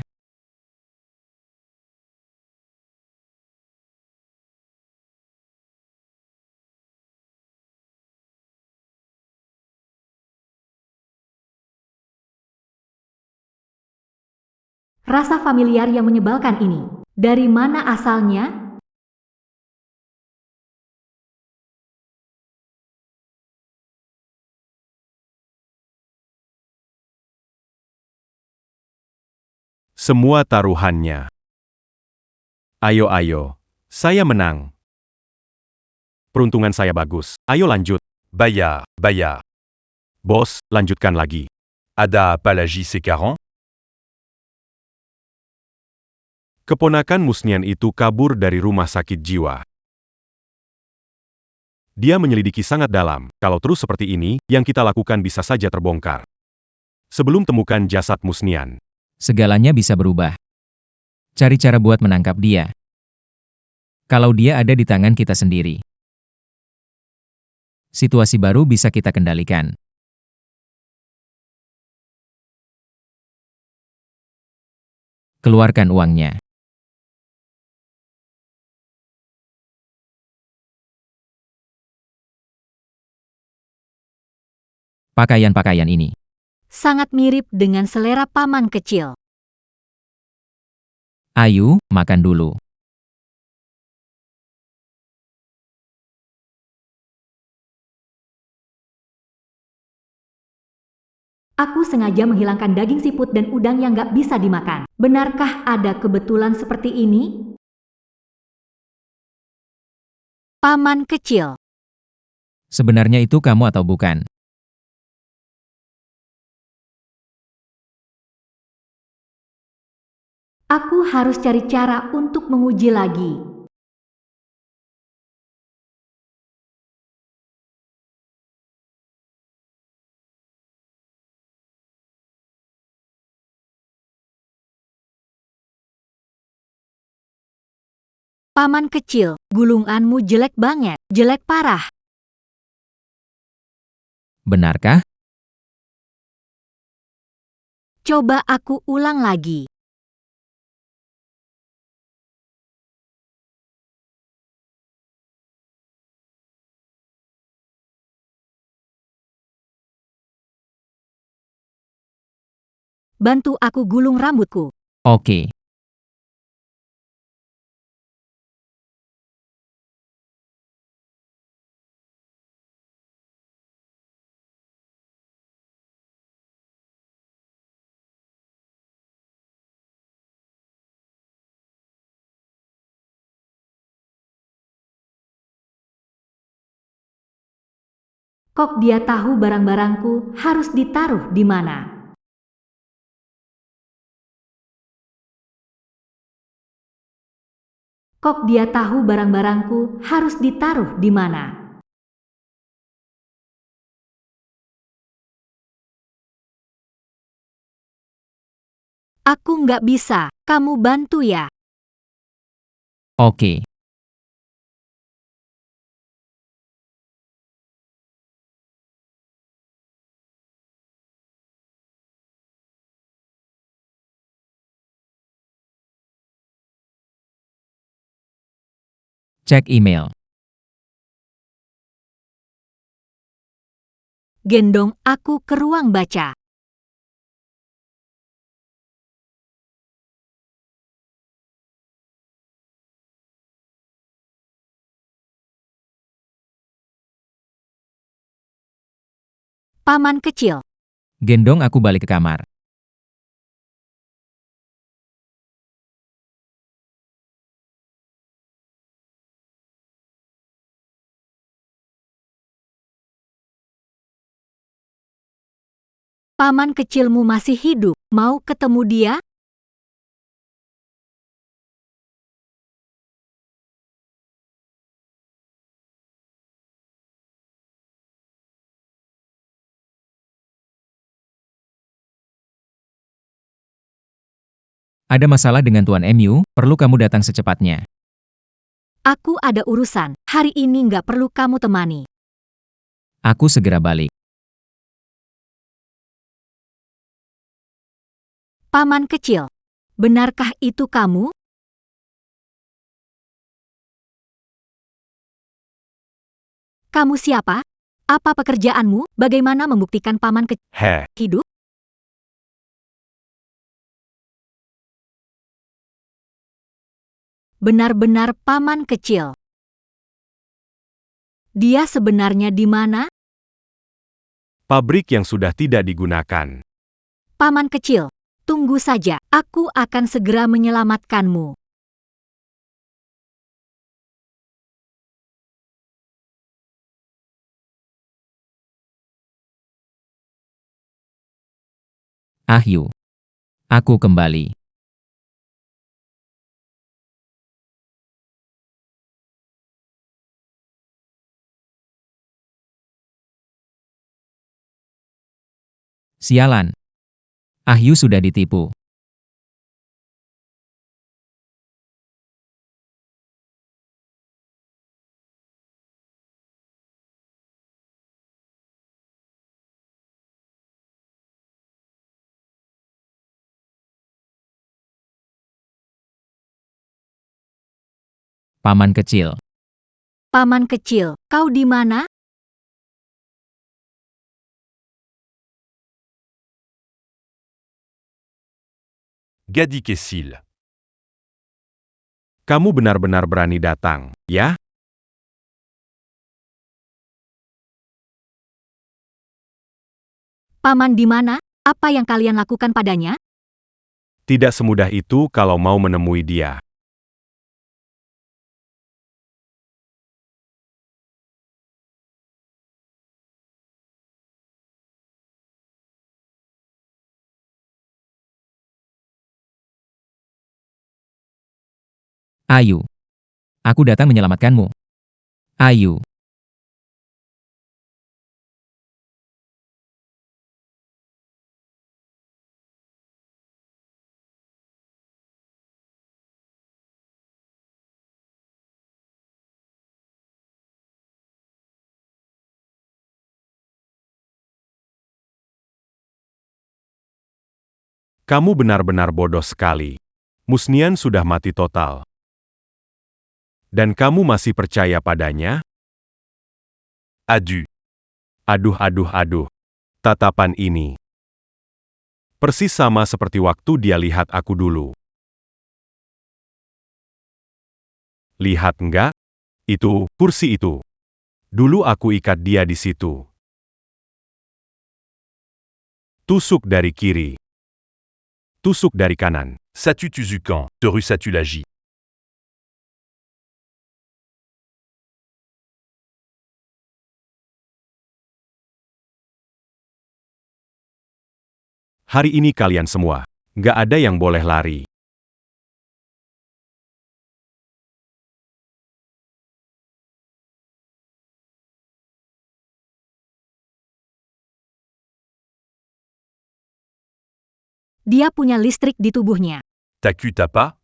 Rasa familiar yang menyebalkan ini. Dari mana asalnya? Semua taruhannya. Ayo, saya menang. peruntungan saya bagus. Ayo lanjut. Bayar, bayar. Bos, lanjutkan lagi. Ada apa lagi sekarang? Keponakan Musnian itu kabur dari rumah sakit jiwa. Dia menyelidiki sangat dalam. Kalau terus seperti ini, yang kita lakukan bisa saja terbongkar. Sebelum temukan jasad Musnian, Segalanya bisa berubah. Cari cara buat menangkap dia. Kalau dia ada di tangan kita sendiri, situasi baru bisa kita kendalikan. Keluarkan uangnya. Pakaian-pakaian ini. Sangat mirip dengan selera paman kecil. Ayu, makan dulu. Aku sengaja menghilangkan daging siput dan udang yang gak bisa dimakan. Benarkah ada kebetulan seperti ini? Paman kecil. Sebenarnya itu kamu atau bukan? Aku harus cari cara untuk menguji lagi. Paman kecil, gulunganmu jelek banget, jelek parah. Benarkah? Coba aku ulang lagi. Bantu aku gulung rambutku. Oke. Kok dia tahu barang-barangku harus ditaruh di mana? Kok dia tahu barang-barangku harus ditaruh di mana? Aku nggak bisa, kamu bantu ya. Oke. Cek email. Gendong aku ke ruang baca. Paman kecil. Gendong aku balik ke kamar. Paman kecilmu masih hidup. Mau ketemu dia? Ada masalah dengan Tuan MU, perlu kamu datang secepatnya. Aku ada urusan. Hari ini nggak perlu kamu temani. Aku segera balik. Paman kecil. Benarkah itu kamu? Kamu siapa? Apa pekerjaanmu? Bagaimana membuktikan paman kecil hidup? Benar-benar paman kecil. Dia sebenarnya di mana? pabrik yang sudah tidak digunakan. Paman kecil, tunggu saja. Aku akan segera menyelamatkanmu. Ahyu. Aku kembali. Sialan. Ahyu sudah ditipu. Paman kecil. Paman kecil, kau di mana? Gadi Kessil. Kamu benar-benar berani datang, ya? Paman di mana? Apa yang kalian lakukan padanya? Tidak semudah itu kalau mau menemui dia. Ayu. Aku datang menyelamatkanmu. Ayu. Kamu benar-benar bodoh sekali. Musnian sudah mati total. Dan kamu masih percaya padanya? Adu. Aduh, aduh, aduh. Tatapan ini. Persis sama seperti waktu dia lihat aku dulu. Lihat enggak? Itu, kursi itu. Dulu aku ikat dia di situ. Tusuk dari kiri. Tusuk dari kanan. Satu Tuzukan, Toru Satulaji. Hari ini kalian semua. Nggak ada yang boleh lari. Dia punya listrik di tubuhnya. Taku Tapa.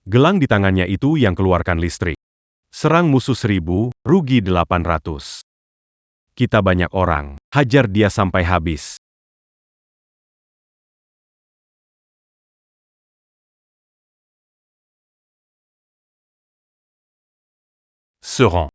Gelang di tangannya itu yang keluarkan listrik. Serang musuh 1000, rugi 800. Kita banyak orang, hajar dia sampai habis. Seran.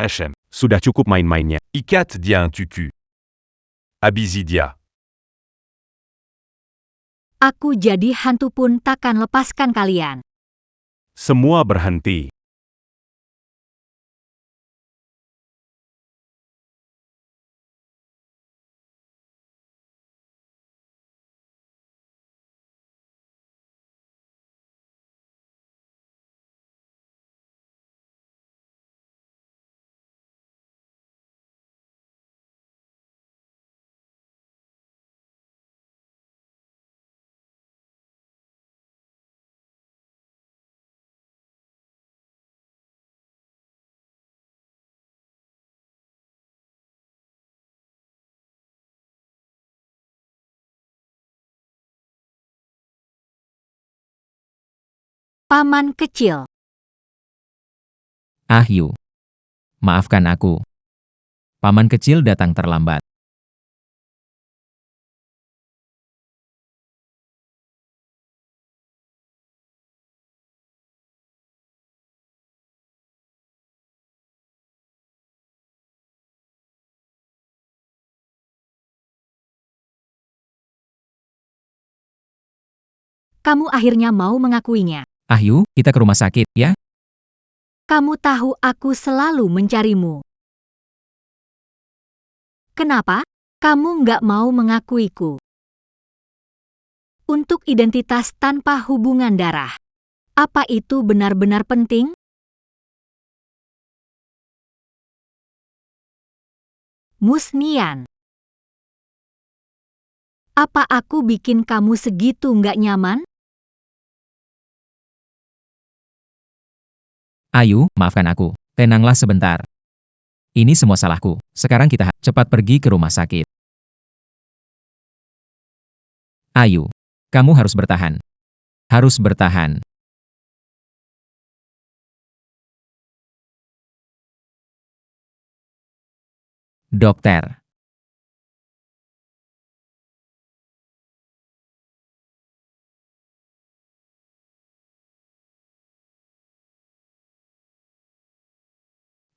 HM. Sudah cukup main-mainnya. Ikat dia un tuku. Abizidia. Aku jadi hantu pun takkan lepaskan kalian. Semua berhenti. Paman kecil. Ahyu. Maafkan aku. Paman kecil datang terlambat. Kamu akhirnya mau mengakuinya. Ayu, kita ke rumah sakit, ya? Kamu tahu aku selalu mencarimu. Kenapa? Kamu nggak mau mengakuiku. Untuk identitas tanpa hubungan darah. Apa itu benar-benar penting? Musnian. Apa aku bikin kamu segitu nggak nyaman? Ayu, maafkan aku. Tenanglah sebentar. Ini semua salahku. Sekarang kita cepat pergi ke rumah sakit. Ayu, kamu harus bertahan. Harus bertahan. Dokter.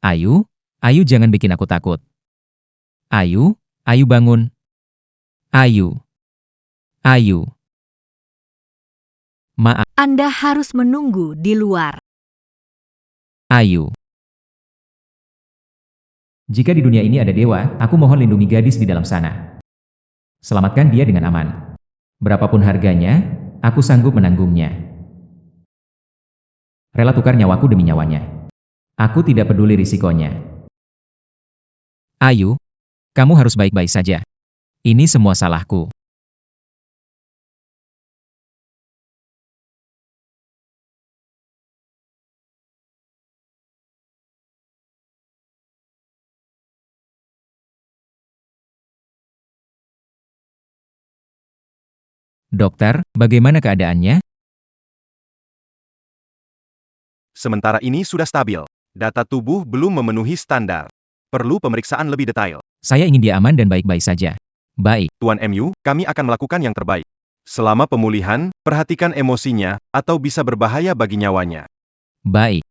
Ayu, Ayu jangan bikin aku takut. Ayu, Ayu bangun. Ayu. Ayu. Maaf, Anda harus menunggu di luar. Ayu. Jika di dunia ini ada dewa, aku mohon lindungi gadis di dalam sana. Selamatkan dia dengan aman. Berapapun harganya, aku sanggup menanggungnya. Rela tukar nyawaku demi nyawanya. Aku tidak peduli risikonya. Ayu, kamu harus baik-baik saja. Ini semua salahku. Dokter, bagaimana keadaannya? Sementara ini sudah stabil. Data tubuh belum memenuhi standar. Perlu pemeriksaan lebih detail. Saya ingin dia aman dan baik-baik saja. Baik, Tuan MU, kami akan melakukan yang terbaik. Selama pemulihan, perhatikan emosinya, atau bisa berbahaya bagi nyawanya. baik.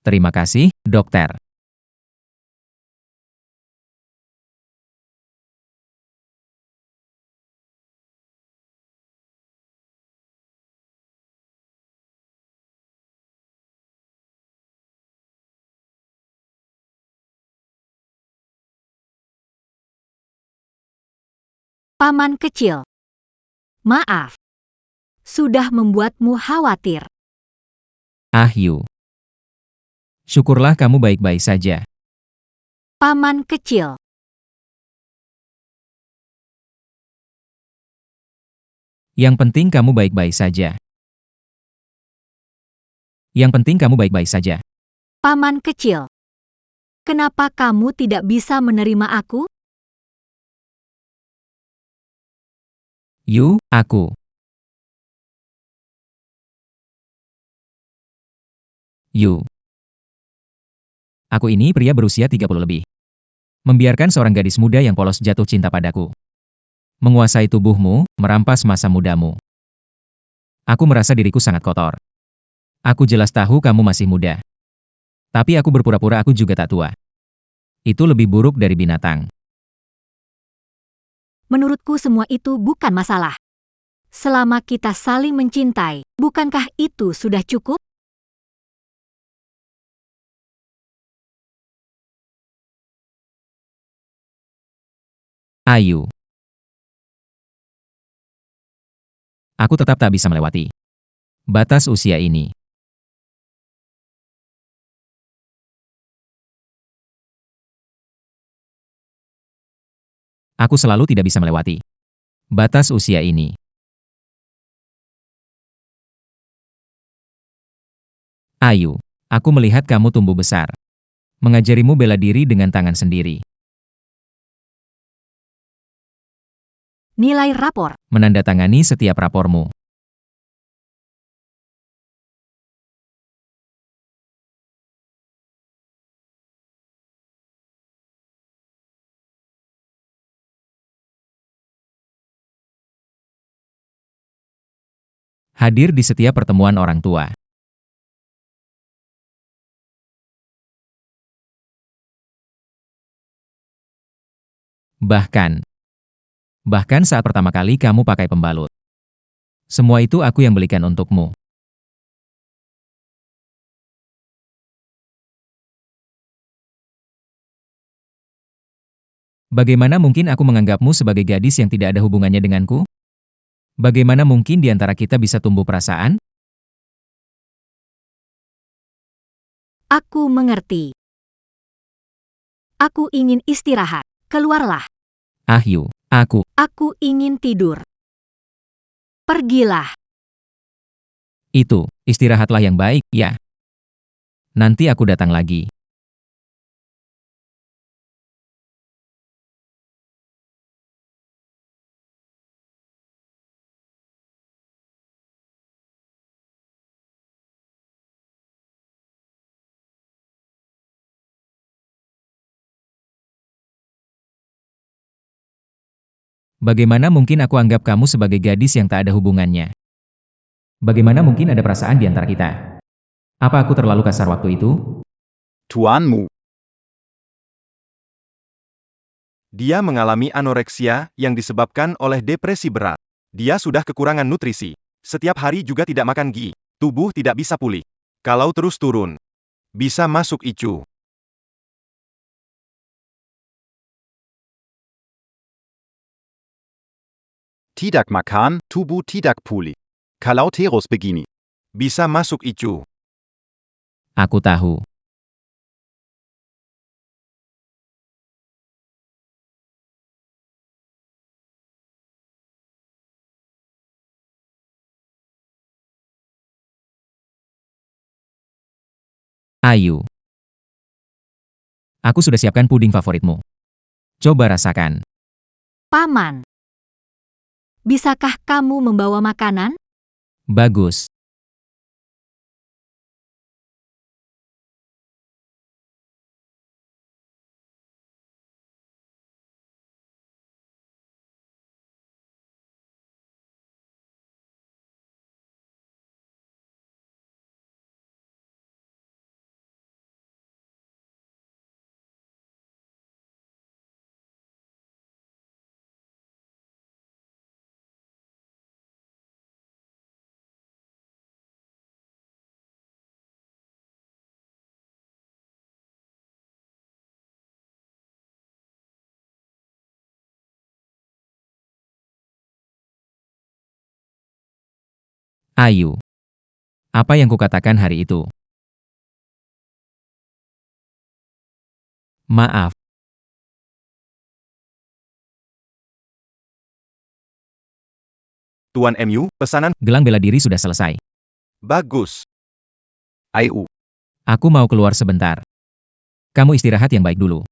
Terima kasih, dokter. Paman kecil. Maaf. Sudah membuatmu khawatir. Ayu. Syukurlah kamu baik-baik saja. Paman kecil. Yang penting kamu baik-baik saja. Yang penting kamu baik-baik saja. Paman kecil. Kenapa kamu tidak bisa menerima aku? Aku. Aku ini pria berusia 30 lebih. Membiarkan seorang gadis muda yang polos jatuh cinta padaku. Menguasai tubuhmu, merampas masa mudamu. Aku merasa diriku sangat kotor. Aku jelas tahu kamu masih muda. Tapi aku berpura-pura aku juga tak tua. Itu lebih buruk dari binatang. Menurutku semua itu bukan masalah. Selama kita saling mencintai, bukankah itu sudah cukup? Ayu. Aku tetap tak bisa melewati batas usia ini. Aku selalu tidak bisa melewati batas usia ini. Ayu, aku melihat kamu tumbuh besar. Mengajarimu bela diri dengan tangan sendiri. Nilai rapor. Menandatangani setiap rapormu. Hadir di setiap pertemuan orang tua. Bahkan saat pertama kali kamu pakai pembalut. Semua itu aku yang belikan untukmu. Bagaimana mungkin aku menganggapmu sebagai gadis yang tidak ada hubungannya denganku? Bagaimana mungkin di antara kita bisa tumbuh perasaan? Aku mengerti. Aku ingin istirahat. Keluarlah. Ahyu, Aku ingin tidur. Pergilah. itu, istirahatlah yang baik, ya. Nanti aku datang lagi. Bagaimana mungkin aku anggap kamu sebagai gadis yang tak ada hubungannya? Bagaimana mungkin ada perasaan di antara kita? Apa aku terlalu kasar waktu itu? Tuanmu. Dia mengalami anoreksia yang disebabkan oleh depresi berat. Dia sudah kekurangan nutrisi. Setiap hari juga tidak makan gi. Tubuh tidak bisa pulih. Kalau terus turun, bisa masuk ICU. Tidak makan, tubuh tidak pulih. Kalau terus begini. Bisa masuk ICU. Aku tahu. Ayu. Aku sudah siapkan puding favoritmu. Coba rasakan. Paman. Bisakah kamu membawa makanan? Bagus. Ayu. Apa yang kukatakan hari itu? Maaf. Tuan MU, pesanan Gelang bela diri sudah selesai. bagus. Ayu. Aku mau keluar sebentar. Kamu istirahat yang baik dulu.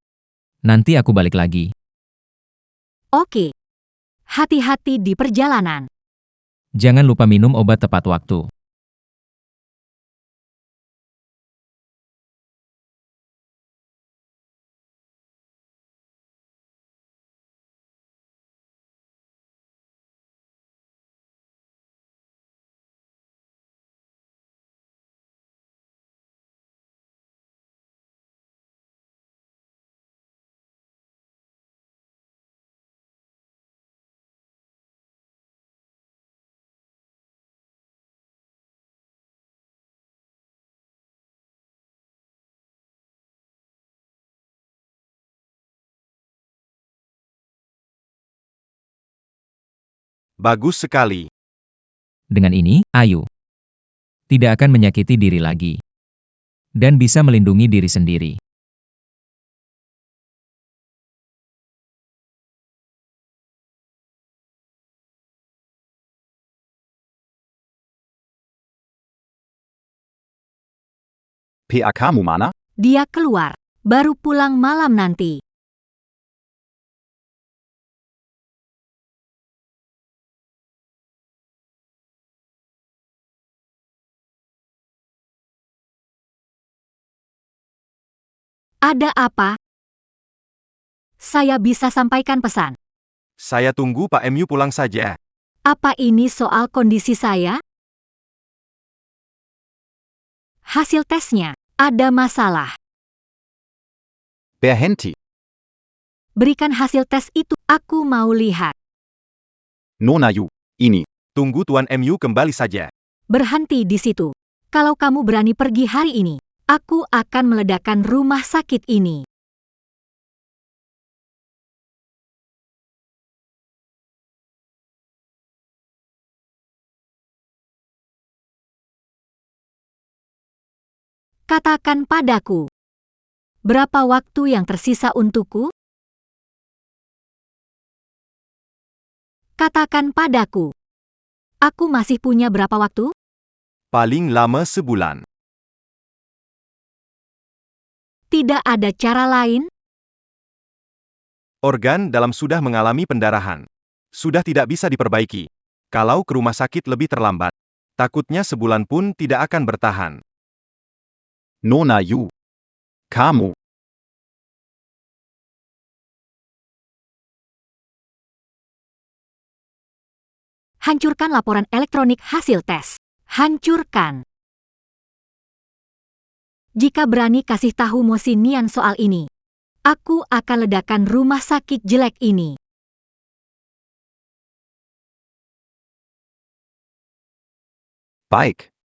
Nanti aku balik lagi. Oke. Hati-hati di perjalanan. Jangan lupa minum obat tepat waktu. Bagus sekali. Dengan ini, Ayu tidak akan menyakiti diri lagi. Dan bisa melindungi diri sendiri. PAKmu mana? Dia keluar. Baru pulang malam nanti. Ada apa? Saya bisa sampaikan pesan. Saya tunggu Pak MU pulang saja. Apa ini soal kondisi saya? Hasil tesnya ada masalah. Berhenti. Berikan hasil tes itu. Aku mau lihat. Nonayu. Ini. Tunggu Tuan MU kembali saja. Berhenti di situ. Kalau kamu berani pergi hari ini, aku akan meledakkan rumah sakit ini. Katakan padaku, berapa waktu yang tersisa untukku? Katakan padaku, aku masih punya berapa waktu? Paling lama sebulan. Tidak ada cara lain? Organ dalam sudah mengalami pendarahan. Sudah tidak bisa diperbaiki. Kalau ke rumah sakit lebih terlambat, takutnya sebulan pun tidak akan bertahan. Nona Yu. Kamu. Hancurkan laporan elektronik hasil tes. Hancurkan. Jika berani kasih tahu Mo Xinian soal ini, aku akan ledakan rumah sakit jelek ini. Baik.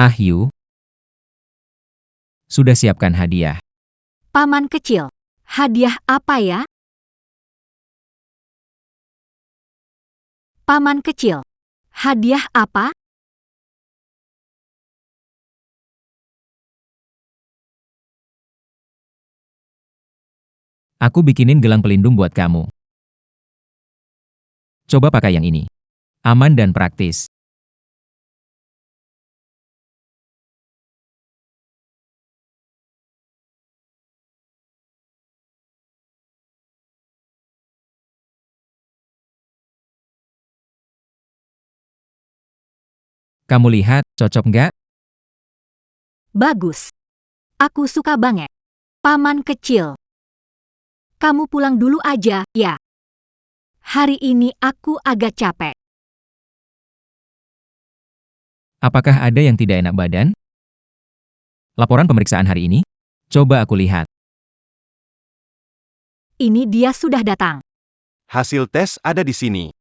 Yu. Sudah siapkan hadiah. Paman kecil, hadiah apa ya? Paman kecil, hadiah apa? Aku bikinin gelang pelindung buat kamu. Coba pakai yang ini. Aman dan praktis. Kamu lihat, cocok nggak? Bagus. Aku suka banget. Paman kecil. Kamu pulang dulu aja, ya. Hari ini aku agak capek. Apakah ada yang tidak enak badan? Laporan pemeriksaan hari ini? Coba aku lihat. Ini dia sudah datang. Hasil tes ada di sini.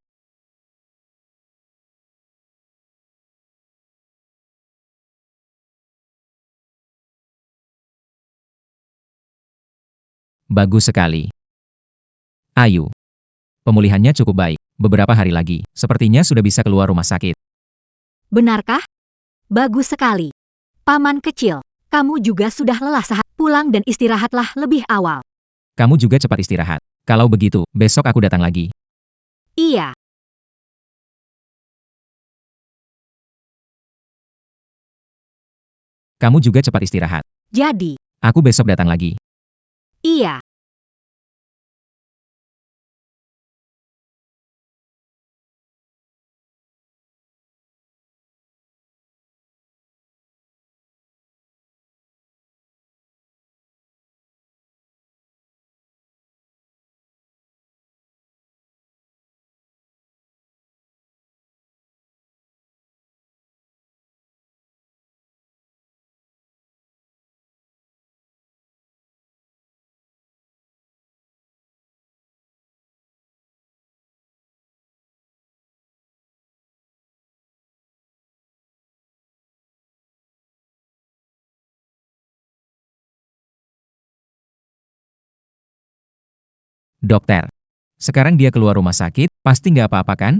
Bagus sekali. Ayu. Pemulihannya cukup baik. Beberapa hari lagi, sepertinya sudah bisa keluar rumah sakit. Benarkah? Bagus sekali. Paman kecil, kamu juga sudah lelah saat pulang dan istirahatlah lebih awal. Kamu juga cepat istirahat. Kalau begitu, besok aku datang lagi. Iya. Kamu juga cepat istirahat. Jadi, Aku besok datang lagi. iya. Dokter. Sekarang dia keluar rumah sakit, pasti nggak apa-apa kan?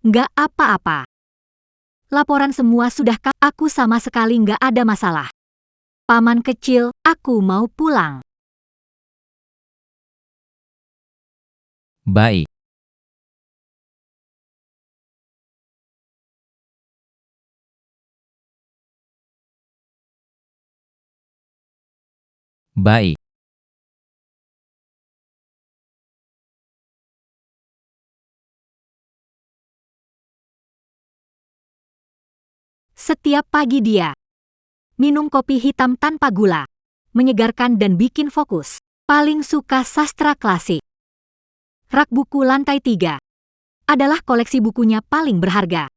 Nggak apa-apa. Laporan semua sudah aku sama sekali nggak ada masalah. Paman kecil, aku mau pulang. Baik. Baik. Setiap pagi dia minum kopi hitam tanpa gula, menyegarkan dan bikin fokus. Paling suka sastra klasik. Rak buku lantai 3 adalah koleksi bukunya paling berharga.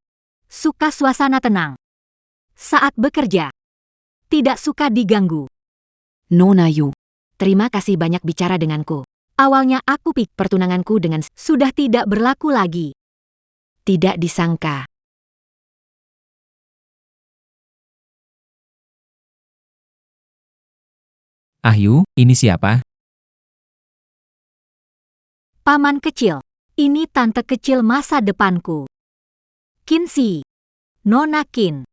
Suka suasana tenang. Saat bekerja, tidak suka diganggu. Nona Yu. Terima kasih banyak bicara denganku. Awalnya aku pikir pertunanganku dengan sudah tidak berlaku lagi. tidak disangka. Ahyu, ini siapa? Paman kecil, ini tante kecil masa depanku. Kinsi, Nona Kin.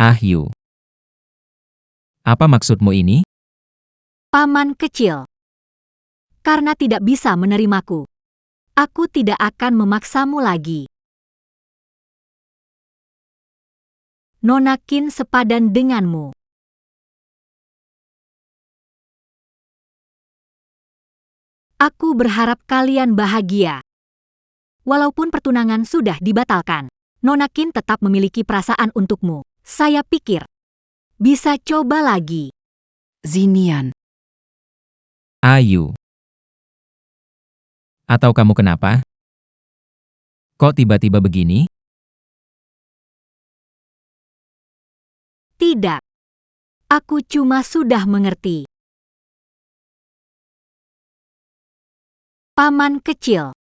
Ahyu. Apa maksudmu ini? Paman kecil. Karena tidak bisa menerimaku, aku tidak akan memaksamu lagi. Nona Kin sepadan denganmu. Aku berharap kalian bahagia. Walaupun pertunangan sudah dibatalkan, Nona Kin tetap memiliki perasaan untukmu. Saya pikir, bisa coba lagi. Zinian. Ayu. Atau kamu kenapa? Kok tiba-tiba begini? Tidak. Aku cuma sudah mengerti. Paman kecil.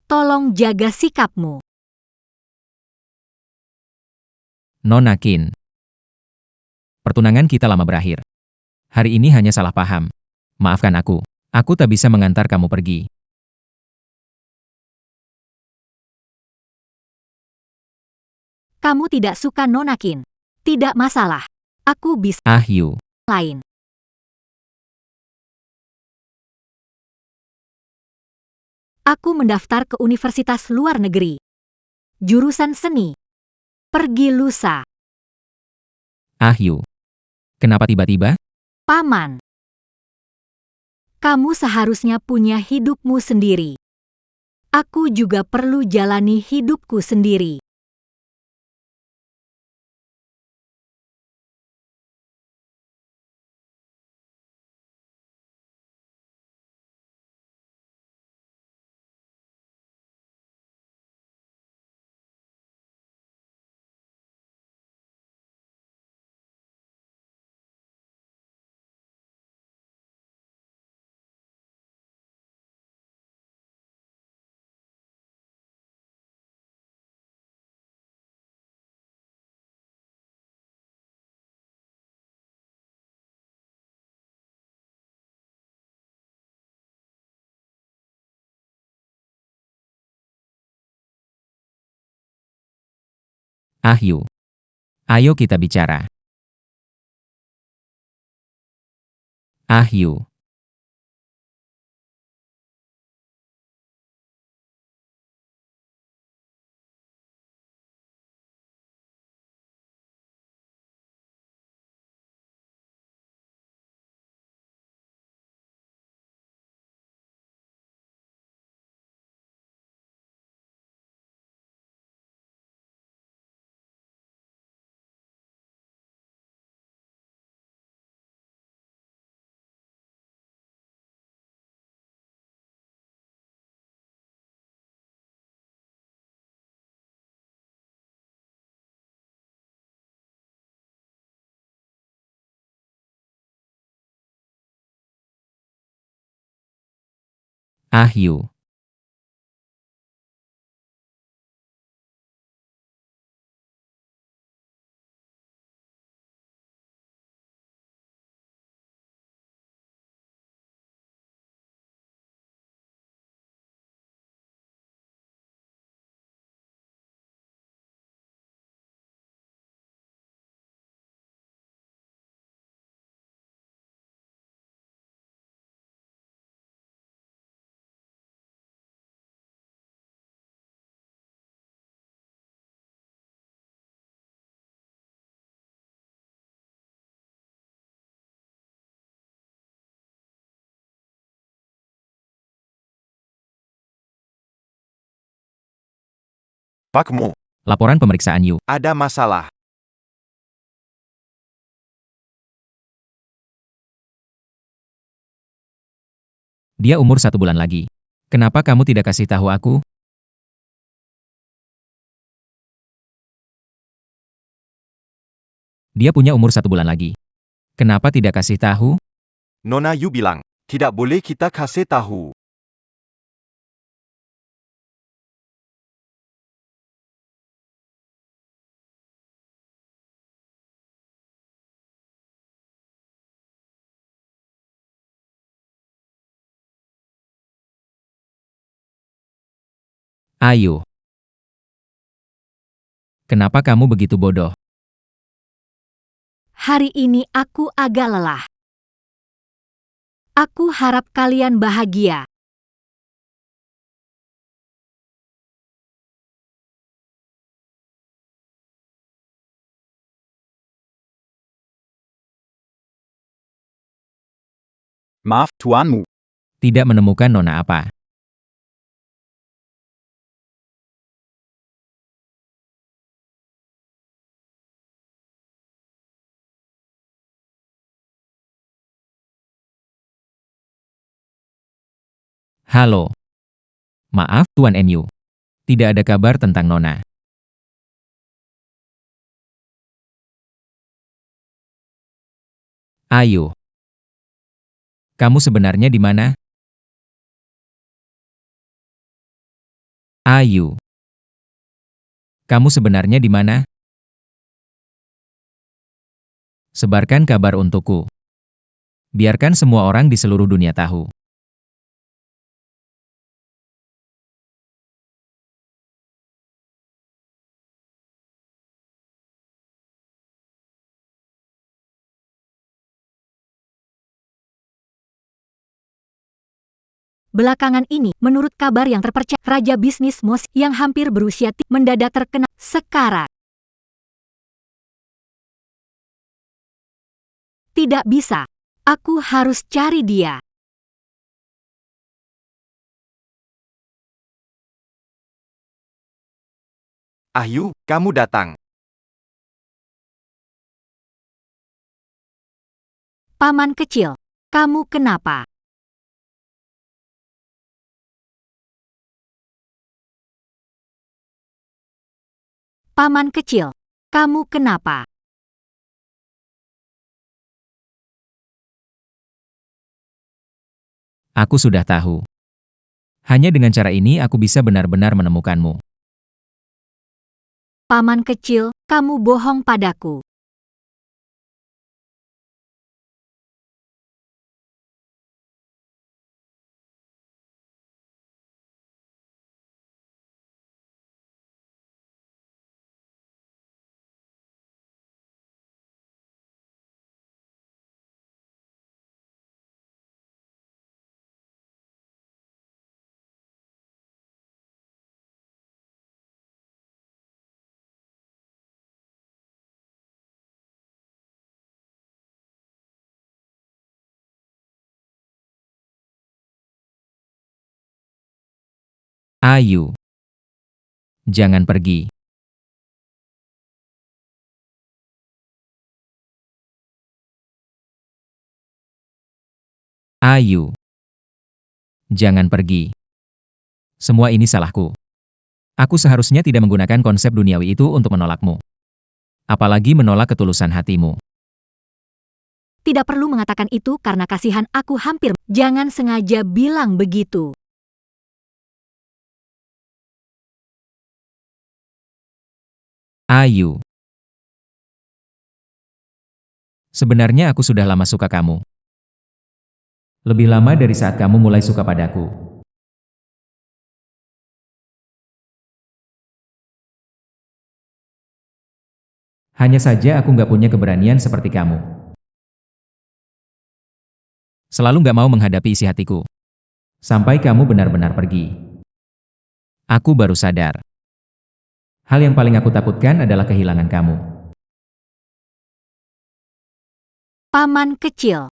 Tolong jaga sikapmu. Nona Kin. Pertunangan kita lama berakhir. Hari ini hanya salah paham. Maafkan aku. Aku tak bisa mengantar kamu pergi. Kamu tidak suka Nona Kin. Tidak masalah. Aku bisa Ahyu. lain. Aku mendaftar ke universitas luar negeri. Jurusan seni. Pergi lusa. Ahyu. Kenapa tiba-tiba? Paman. Kamu seharusnya punya hidupmu sendiri. Aku juga perlu jalani hidupku sendiri. Ahyu. Ayo kita bicara. Ahyu. Ahyu. Pakmu, Laporan pemeriksaan Yu. ada masalah. Dia umur 1 bulan lagi. Kenapa kamu tidak kasih tahu aku? Dia punya umur 1 bulan lagi. Kenapa tidak kasih tahu? Nona Yu bilang, tidak boleh kita kasih tahu. Ayu. Kenapa kamu begitu bodoh? Hari ini aku agak lelah. Aku harap kalian bahagia. Maaf, tuanmu. Tidak menemukan nona apa. Halo. Maaf, Tuan MU. Tidak ada kabar tentang nona. Ayu. Kamu sebenarnya di mana? Ayu. Kamu sebenarnya di mana? Sebarkan kabar untukku. Biarkan semua orang di seluruh dunia tahu. Belakangan ini, menurut kabar yang terpercaya, raja bisnis Mos yang hampir berusia mendadak terkena sekarat. Tidak bisa. Aku harus cari dia. Ayu, kamu datang. Paman kecil, kamu kenapa? Paman kecil, kamu kenapa? Aku sudah tahu. Hanya dengan cara ini aku bisa benar-benar menemukanmu. Paman kecil, kamu bohong padaku. Ayu. Jangan pergi. Ayu. Jangan pergi. Semua ini salahku. Aku seharusnya tidak menggunakan konsep duniawi itu untuk menolakmu. Apalagi menolak ketulusan hatimu. Tidak perlu mengatakan itu karena kasihan aku hampir. Jangan sengaja bilang begitu. Ayu. Sebenarnya aku sudah lama suka kamu. Lebih lama dari saat kamu mulai suka padaku. Hanya saja aku nggak punya keberanian seperti kamu. Selalu nggak mau menghadapi isi hatiku. Sampai kamu benar-benar pergi. Aku baru sadar. Hal yang paling aku takutkan adalah kehilangan kamu. Paman kecil.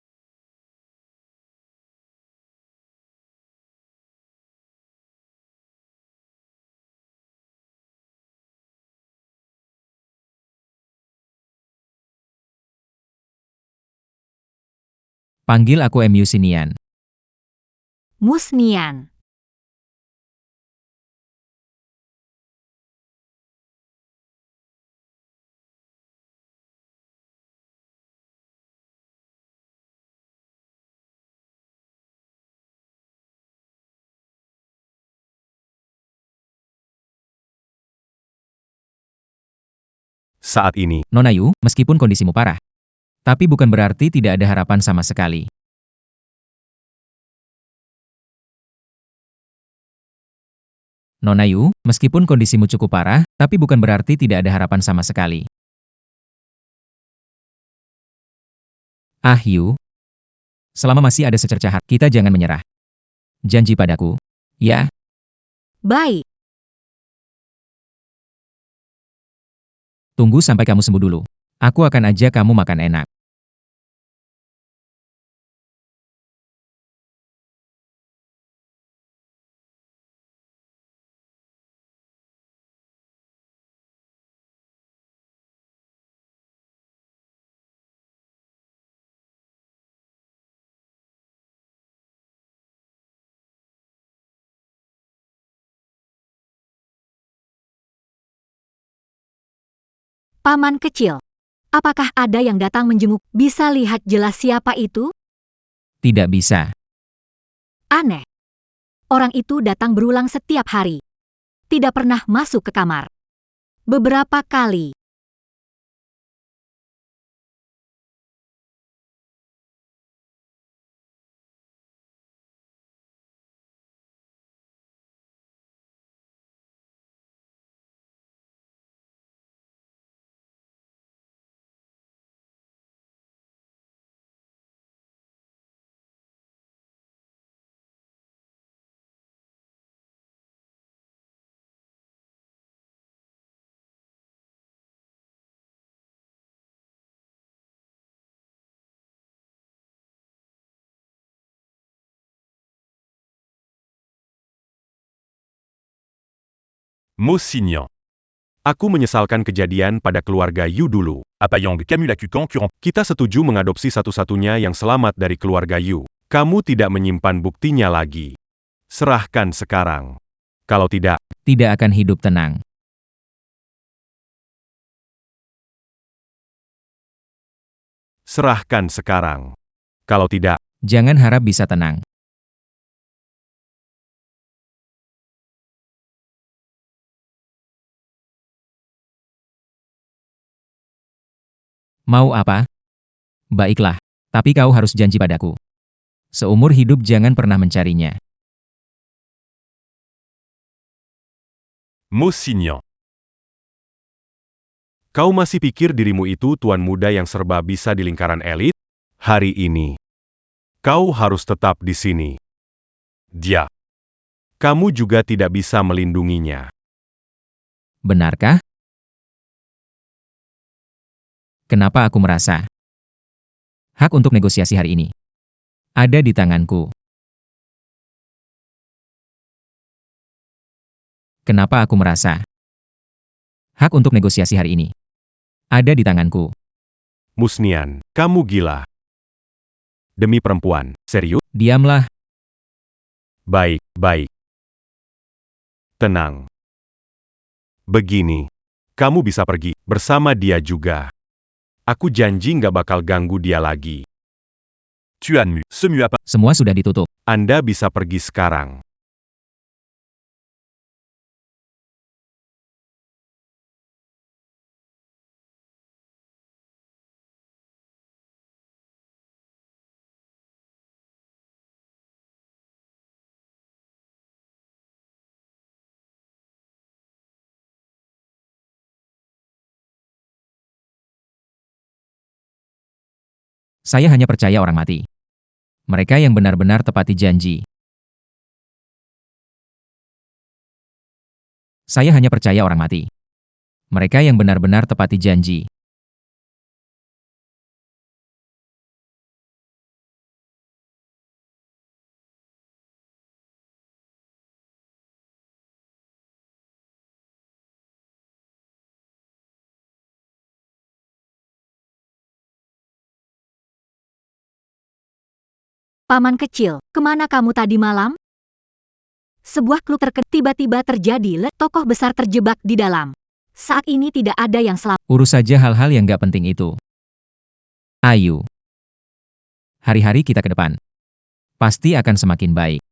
Panggil aku MU Sinian. Musnian. saat ini. Nona Yu, meskipun kondisimu parah, tapi bukan berarti tidak ada harapan sama sekali. Nona Yu, meskipun kondisimu cukup parah, tapi bukan berarti tidak ada harapan sama sekali. Ah Yu, selama masih ada secercah harapan, kita jangan menyerah. Janji padaku, ya? Baik. Tunggu sampai kamu sembuh dulu. Aku akan ajak kamu makan enak. Paman kecil, apakah ada yang datang menjenguk? Bisa lihat jelas siapa itu? Tidak bisa. Aneh. Orang itu datang berulang setiap hari. Tidak pernah masuk ke kamar. Beberapa kali. Mosignan. Aku menyesalkan kejadian pada keluarga Yu dulu. Apayang Kamulaku concurrent. Kita setuju mengadopsi satu-satunya yang selamat dari keluarga Yu. Kamu tidak menyimpan buktinya lagi. Serahkan sekarang. Kalau tidak, Tidak akan hidup tenang. serahkan sekarang. Kalau tidak, Jangan harap bisa tenang. Mau apa? Baiklah, tapi kau harus janji padaku. Seumur hidup jangan pernah mencarinya. Mosignan. Kau masih pikir dirimu itu tuan muda yang serba bisa di lingkaran elit? Hari ini, kau harus tetap di sini. Dia. Kamu juga tidak bisa melindunginya. Benarkah? Kenapa aku merasa hak untuk negosiasi hari ini ada di tanganku? Kenapa aku merasa hak untuk negosiasi hari ini ada di tanganku? Musnian, kamu gila. Demi perempuan, serius? Diamlah, Baik, baik. Tenang. Begini, kamu bisa pergi bersama dia juga. Aku janji nggak bakal ganggu dia lagi. Tuan Mu, ce Mu apa? semua sudah ditutup. Anda bisa pergi sekarang. Saya hanya percaya orang mati. Mereka yang benar-benar tepati janji. Saya hanya percaya orang mati. Mereka yang benar-benar tepati janji. Paman kecil, kemana kamu tadi malam? Sebuah klub tiba-tiba terjadi tokoh besar terjebak di dalam. Saat ini tidak ada yang selamat. Urus saja hal-hal yang gak penting itu. Ayo. Hari-hari kita ke depan pasti akan semakin baik.